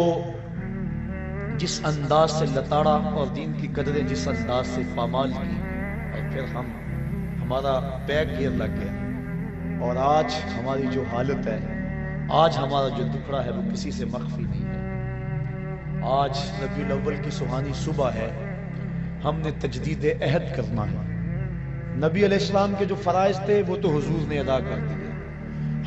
جس انداز سے لتاڑا اور دین کی قدریں جس انداز سے پامال کی، اور پھر ہمارا بیک گیئر لگ گیا، اور آج ہماری جو حالت ہے، آج ہمارا جو دکھڑا ہے وہ کسی سے مخفی نہیں ہے۔ آج ربیع الاول کی سہانی صبح ہے، ہم نے تجدید عہد کرنا ہے۔ نبی علیہ السلام کے جو فرائض تھے وہ تو حضور نے ادا کر دیے،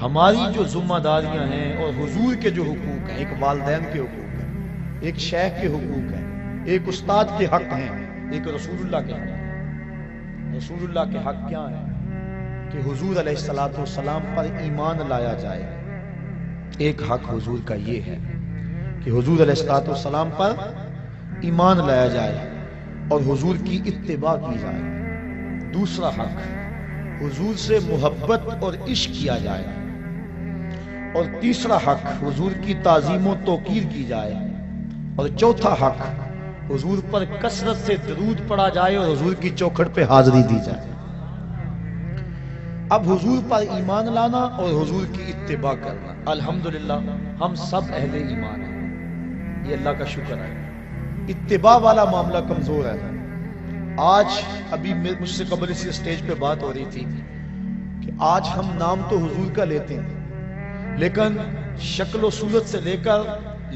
ہماری جو ذمہ داریاں ہیں اور حضور کے جو حقوق ہیں، ایک والدین کے حقوق ہیں، ایک شیخ کے حقوق ہیں، ایک استاد کے حق ہیں، ایک رسول اللہ کے حق ہیں۔ رسول اللہ کے حق کیا ہیں؟ کہ حضور علیہ الصلوۃ والسلام پر ایمان لایا جائے۔ ایک حق حضور کا یہ ہے کہ حضور علیہ الصلوۃ والسلام پر ایمان لایا جائے اور حضور کی اتباع کی جائے۔ دوسرا حق حضور سے محبت اور عشق کیا جائے، اور تیسرا حق حضور کی تعظیم و توقیر کی جائے، اور چوتھا حق حضور پر کثرت سے درود پڑھا جائے اور حضور کی چوکھٹ پہ حاضری دی جائے۔ اب حضور پر ایمان لانا اور حضور کی اتباع کرنا، الحمدللہ ہم سب اہل ایمان ہیں، یہ اللہ کا شکر ہے۔ اتباع والا معاملہ کمزور ہے۔ آج ابھی مجھ سے قبل اسی سٹیج پہ بات ہو رہی تھی کہ آج ہم نام تو حضور کا لیتے ہیں، لیکن شکل و صورت سے لے کر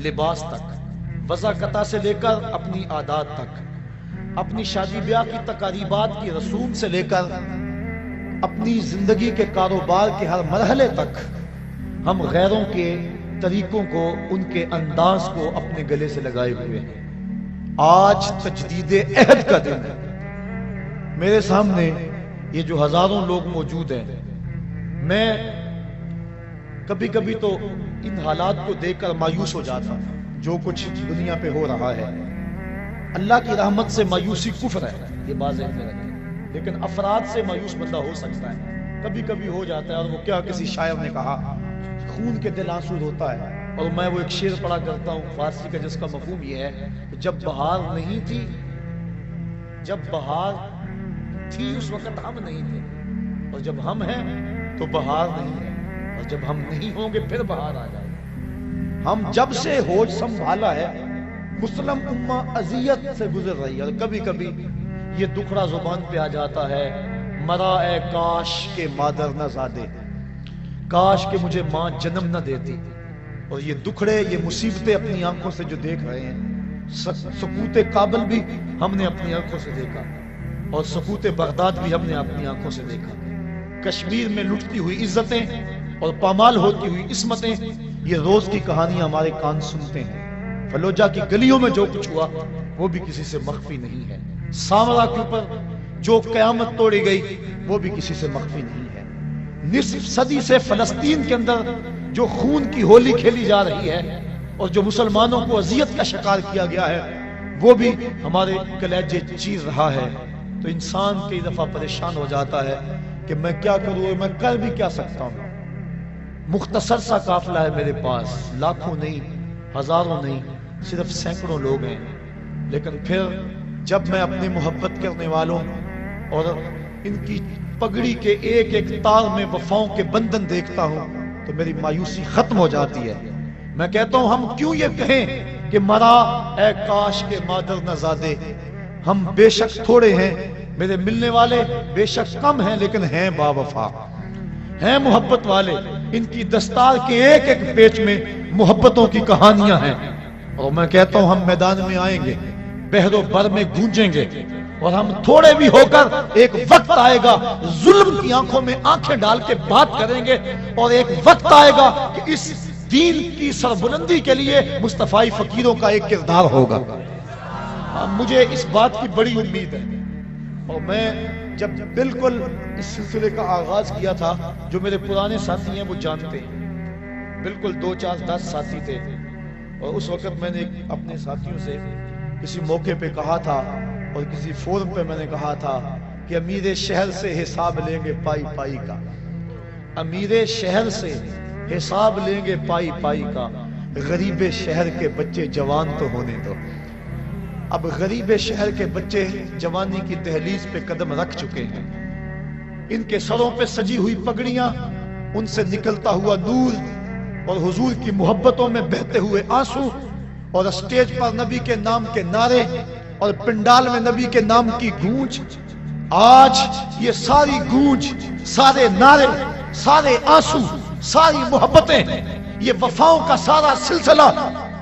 لباس تک، وضاقتہ سے لے کر اپنی عادات تک، اپنی شادی بیاہ کی تقریبات کی رسوم سے لے کر اپنی زندگی کے کاروبار کے ہر مرحلے تک ہم غیروں کے طریقوں کو، ان کے انداز کو اپنے گلے سے لگائے ہوئے ہیں۔ آج تجدید عہد کا دن ہے۔ میرے سامنے یہ جو ہزاروں لوگ موجود ہیں، میں کبھی کبھی تو ان حالات کو دیکھ کر مایوس ہو جاتا ہوں، جو کچھ دنیا پہ ہو رہا ہے۔ اللہ کی رحمت سے مایوسی کفر ہے، یہ بات ذہن میں رکھیں، لیکن افراد سے مایوس بندہ ہو سکتا ہے، کبھی کبھی ہو جاتا ہے۔ اور وہ کیا، کسی شاعر نے کہا خون کے دل آنسود ہوتا ہے، اور میں وہ ایک شعر پڑھا کرتا ہوں فارسی کا جس کا مفہوم یہ ہے کہ جب بہار نہیں تھی، جب بہار تھی اس وقت ہم نہیں تھے، اور جب ہم ہیں تو بہار نہیں ہے، اور جب ہم نہیں ہوں گے پھر بہار آ جائے گا۔ ہم جب سے ہوش سنبھالا ہے، مسلم امہ اذیت سے گزر رہی ہے، اور کبھی کبھی یہ دکھڑا زبان پہ آ جاتا ہے، مرا اے کاش کے مادر نہ زادے، کاش کہ مجھے ماں جنم نہ دیتی۔ اور یہ دکھڑے، یہ مصیبتیں اپنی آنکھوں سے جو دیکھ رہے ہیں، سقوط کابل بھی ہم نے اپنی آنکھوں سے دیکھا، اور سقوط بغداد بھی ہم نے اپنی آنکھوں سے دیکھا۔ کشمیر میں لٹتی ہوئی عزتیں اور پامال ہوتی ہوئی عصمتیں، یہ روز کی کہانیاں ہمارے کان سنتے ہیں۔ فلوجہ کی گلیوں میں جو کچھ ہوا وہ بھی کسی سے مخفی نہیں ہے۔ سامرا کے اوپر جو قیامت توڑی گئی وہ بھی کسی سے مخفی نہیں ہے۔ نصف صدی سے فلسطین کے اندر جو خون کی ہولی کھیلی جا رہی ہے اور جو مسلمانوں کو اذیت کا شکار کیا گیا ہے، وہ بھی ہمارے کلیجے چیر رہا ہے۔ تو انسان کئی دفعہ پریشان ہو جاتا ہے کہ میں کیا کروں اور میں کر بھی کیا سکتا ہوں. مختصر سا قافلہ ہے میرے پاس، لاکھوں نہیں، ہزاروں نہیں، صرف سینکڑوں لوگ ہیں. لیکن پھر جب میں اپنے محبت کرنے والوں اور ان کی پگڑی کے ایک ایک تار میں وفاؤں کے بندھن دیکھتا ہوں تو میری مایوسی ختم ہو جاتی ہے. میں کہتا ہوں ہم کیوں یہ کہیں کہ مرا اے کاش کے مادر نزادے. ہم بے شک تھوڑے ہیں، میرے ملنے والے بے شک کم ہیں، لیکن ہیں با وفا، ہیں محبت والے. ان کی دستار کے ایک ایک پیچ میں محبتوں کی کہانیاں ہیں. اور میں کہتا ہوں ہم میدان میں آئیں گے، بحر و بر میں گونجیں گے، اور ہم تھوڑے بھی ہو کر ایک وقت آئے گا ظلم کی آنکھوں میں آنکھیں ڈال کے بات کریں گے. اور ایک وقت آئے گا کہ اس دین کی سربلندی کے لیے مصطفی فقیروں کا ایک کردار ہوگا. مجھے اس بات کی بڑی امید ہے. اور میں جب بالکل اس سلسلے کا آغاز کیا تھا، جو میرے پرانے ساتھی ہیں وہ جانتے ہیں، بالکل 2 4 10 ساتھی تھے. اور اس وقت میں نے اپنے ساتھیوں سے کسی موقع پہ کہا تھا اور کسی فورم پہ میں نے کہا تھا کہ امیر شہر سے حساب لیں گے پائی پائی کا. امیر شہر سے حساب لیں گے پائی پائی کا. غریب شہر کے بچے جوان تو ہونے دو. اب غریب شہر کے بچے جوانی کی دہلیز پہ قدم رکھ چکے ہیں. ان کے سروں پہ سجی ہوئی پگڑیاں، ان سے نکلتا ہوا نور اور حضور کی محبتوں میں بہتے ہوئے آنسو، اور اسٹیج پر نبی کے نام کے نعرے اور پنڈال میں نبی کے نام کی گونج. آج یہ ساری گونج، سارے نعرے، سارے آنسو، ساری محبتیں، یہ وفاؤں کا سارا سلسلہ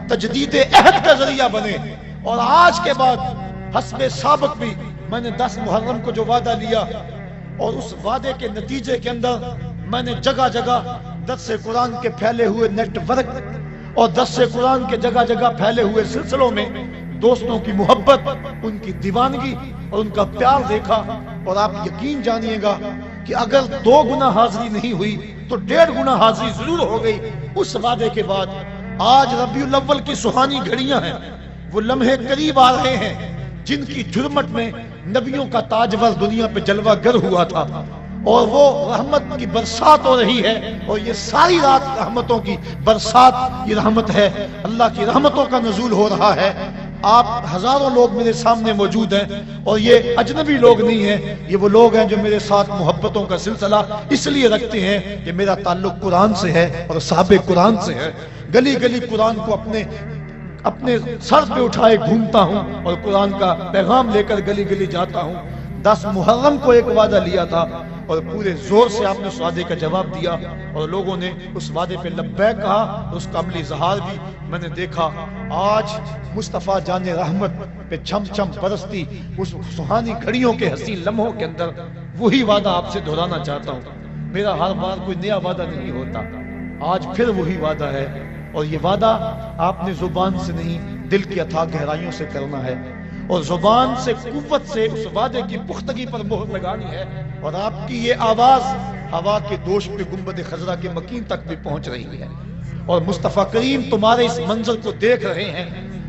تجدید عہد کا ذریعہ بنے. اور آج کے بعد حسب سابق بھی میں نے 10 محرم کو جو وعدہ لیا، اور اس وعدے کے نتیجے کے اندر میں نے جگہ جگہ درس قرآن کے پھیلے ہوئے نیٹ ورک اور درس قرآن کے جگہ جگہ پھیلے ہوئے سلسلوں میں دوستوں کی محبت، ان کی دیوانگی اور ان کا پیار دیکھا. اور آپ یقین جانیے گا کہ اگر 2 گنا حاضری نہیں ہوئی تو 1.5 گنا حاضری ضرور ہو گئی. اس وعدے کے بعد آج ربیع الاول کی سہانی گھڑیاں ہیں، وہ لمحے قریب آ رہے ہیں جن کی جرمٹ میں نبیوں کا تاجور دنیا پہ جلوہ گر ہوا تھا، اور وہ رحمت کی برسات ہو رہی ہے. اور یہ ساری رات رحمتوں کی برسات، یہ رحمت ہے، اللہ کی رحمتوں کا نزول ہو رہا ہے. آپ ہزاروں لوگ میرے سامنے موجود ہیں، اور یہ اجنبی لوگ نہیں ہیں، یہ وہ لوگ ہیں جو میرے ساتھ محبتوں کا سلسلہ اس لیے رکھتے ہیں کہ میرا تعلق قرآن سے ہے اور صحابہ قرآن سے ہے. گلی گلی قرآن کو اپنے سر پہ اٹھائے گھومتا ہوں اور قرآن کا پیغام لے کر گلی گلی جاتا ہوں. 10 محرم کو ایک وعدہ لیا تھا اور پورے زور سے آپ نے اس وعدے کا جواب دیا، اور لوگوں نے اس وعدے پہ لبیک کہا، اس کا عملی اظہار بھی میں نے دیکھا. آج مصطفیٰ جان رحمت پہ چھم چھم برستی اس سہانی گھڑیوں کے حسین لمحوں کے اندر وہی وعدہ آپ سے دہرانا چاہتا ہوں. میرا ہر بار کوئی نیا وعدہ نہیں ہوتا، آج پھر وہی وعدہ ہے. اور یہ وعدہ آپ نے زبان سے نہیں، دل کی اتھاہ گہرائیوں سے کرنا ہے، اور زبان سے قوت سے اس وعدے کی پختگی پر مہر لگانی ہے. اور آپ کی یہ آواز ہوا کے دوش پہ گنبد خضرا کے مکین تک بھی پہنچ رہی ہے، اور مصطفیٰ کریم تمہارے اس منظر کو دیکھ رہے ہیں.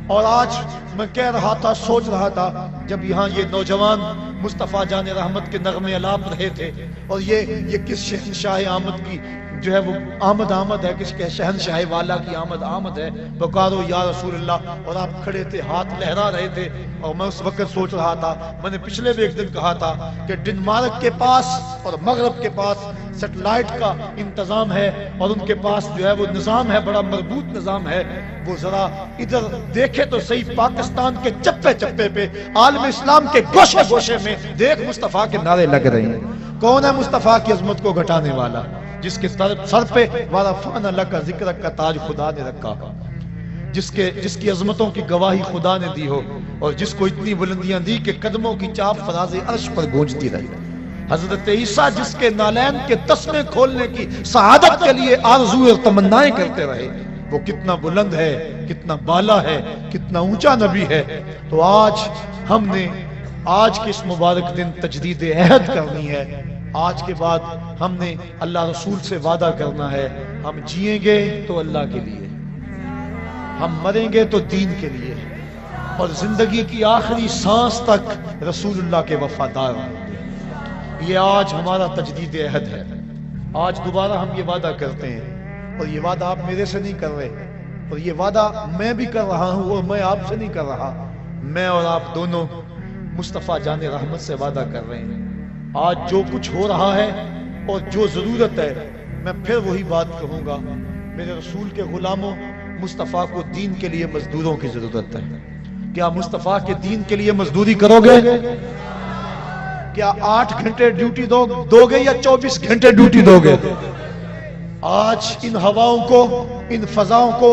اور آج میں کہہ رہا تھا، سوچ رہا تھا، جب یہاں یہ نوجوان مصطفیٰ جان رحمت کے نغمے الاپ رہے تھے، اور یہ کس شہنشاہ آمد کی جو ہے وہ آمد ہے، کس کے شہنشاہ والا کی آمد ہے، پکارو یا رسول اللہ. اور آپ کھڑے تھے، ہاتھ لہرا رہے تھے، اور میں اس وقت سوچ رہا تھا، میں نے پچھلے بھی ایک دن کہا تھا کہ ڈنمارک کے پاس اور مغرب کے پاس سیٹلائٹ کا انتظام ہے، اور ان کے پاس جو ہے وہ نظام ہے، بڑا مربوط نظام ہے. وہ ذرا ادھر دیکھے تو صحیح، پاکستان کے چپے چپے پہ، عالم اسلام کے گوشے گوشے میں دیکھ مصطفیٰ کے نعرے لگ رہے ہیں. کون ہے مصطفیٰ کی عظمت کو گھٹانے والا؟ جس کے سر پہ وارفعنا لک ذکرک کا تاج خدا نے رکھا، جس کی عظمتوں کی گواہی خدا نے دی ہو، اور جس کو اتنی بلندیاں دی کہ قدموں کی چاپ فراز عرش پر گونجتی رہی. حضرت عیسیٰ جس کے نالین کے تسمے کھولنے کی سعادت کے لیے آرزو اور تمنائیں کرتے رہے، وہ کتنا بلند ہے، کتنا بالا ہے، کتنا اونچا نبی ہے. تو آج ہم نے آج کے اس مبارک دن تجدید عہد کرنی ہے. آج کے بعد ہم نے اللہ رسول سے وعدہ کرنا ہے، ہم جئیں گے تو اللہ کے لیے، ہم مریں گے تو دین کے لیے، اور زندگی کی آخری سانس تک رسول اللہ کے وفادار ہوں گے. یہ آج ہمارا تجدید عہد ہے. آج دوبارہ ہم یہ وعدہ کرتے ہیں، اور یہ وعدہ آپ میرے سے نہیں کر رہے، اور یہ وعدہ میں بھی کر رہا ہوں، اور میں آپ سے نہیں کر رہا. میں اور آپ دونوں مصطفیٰ جان رحمت سے وعدہ کر رہے ہیں. آج جو کچھ ہو رہا ہے اور جو ضرورت ہے، میں پھر وہی بات کہوں گا، میرے رسول کے غلاموں، مصطفیٰ کو دین کے لیے مزدوروں کی ضرورت ہے. کیا مصطفیٰ کے دین کے لیے مزدوری کرو گے؟ کیا 8 گھنٹے ڈیوٹی دو گے یا 24 گھنٹے ڈیوٹی دو گے؟ آج ان ہواؤں کو، ان فضاؤں کو،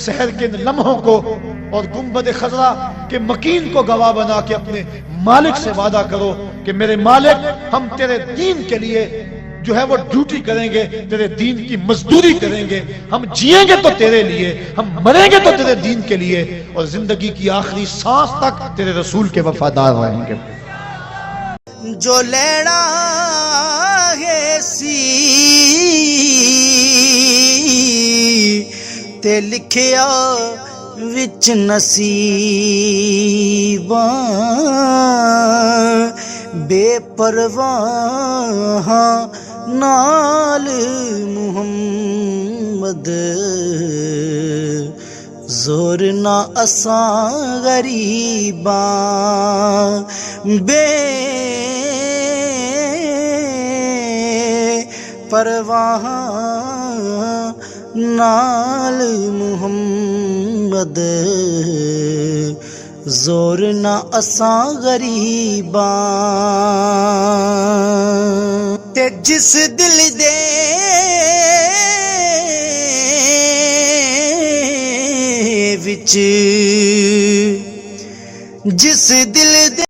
سحر کے ان لمحوں کو اور گنبد خضرا کے مکین کو گواہ بنا کے اپنے مالک سے وعدہ کرو کہ میرے مالک، ہم تیرے دین کے لیے جو ہے وہ ڈیوٹی کریں گے، تیرے دین کی مزدوری کریں گے. ہم جیئیں گے تو تیرے لیے، ہم مریں گے تو تیرے دین کے لیے، اور زندگی کی آخری سانس تک تیرے رسول کے وفادار رہیں گے. جو لینا ہے سی تے لکھیا وچ نصیباں، بے پرواہ نال محمد، زور نہ اساں غریباں، بے پرواہ نال محمد، زور نہ اساں غریباں. تے جس دل دے وچ، جس دل دے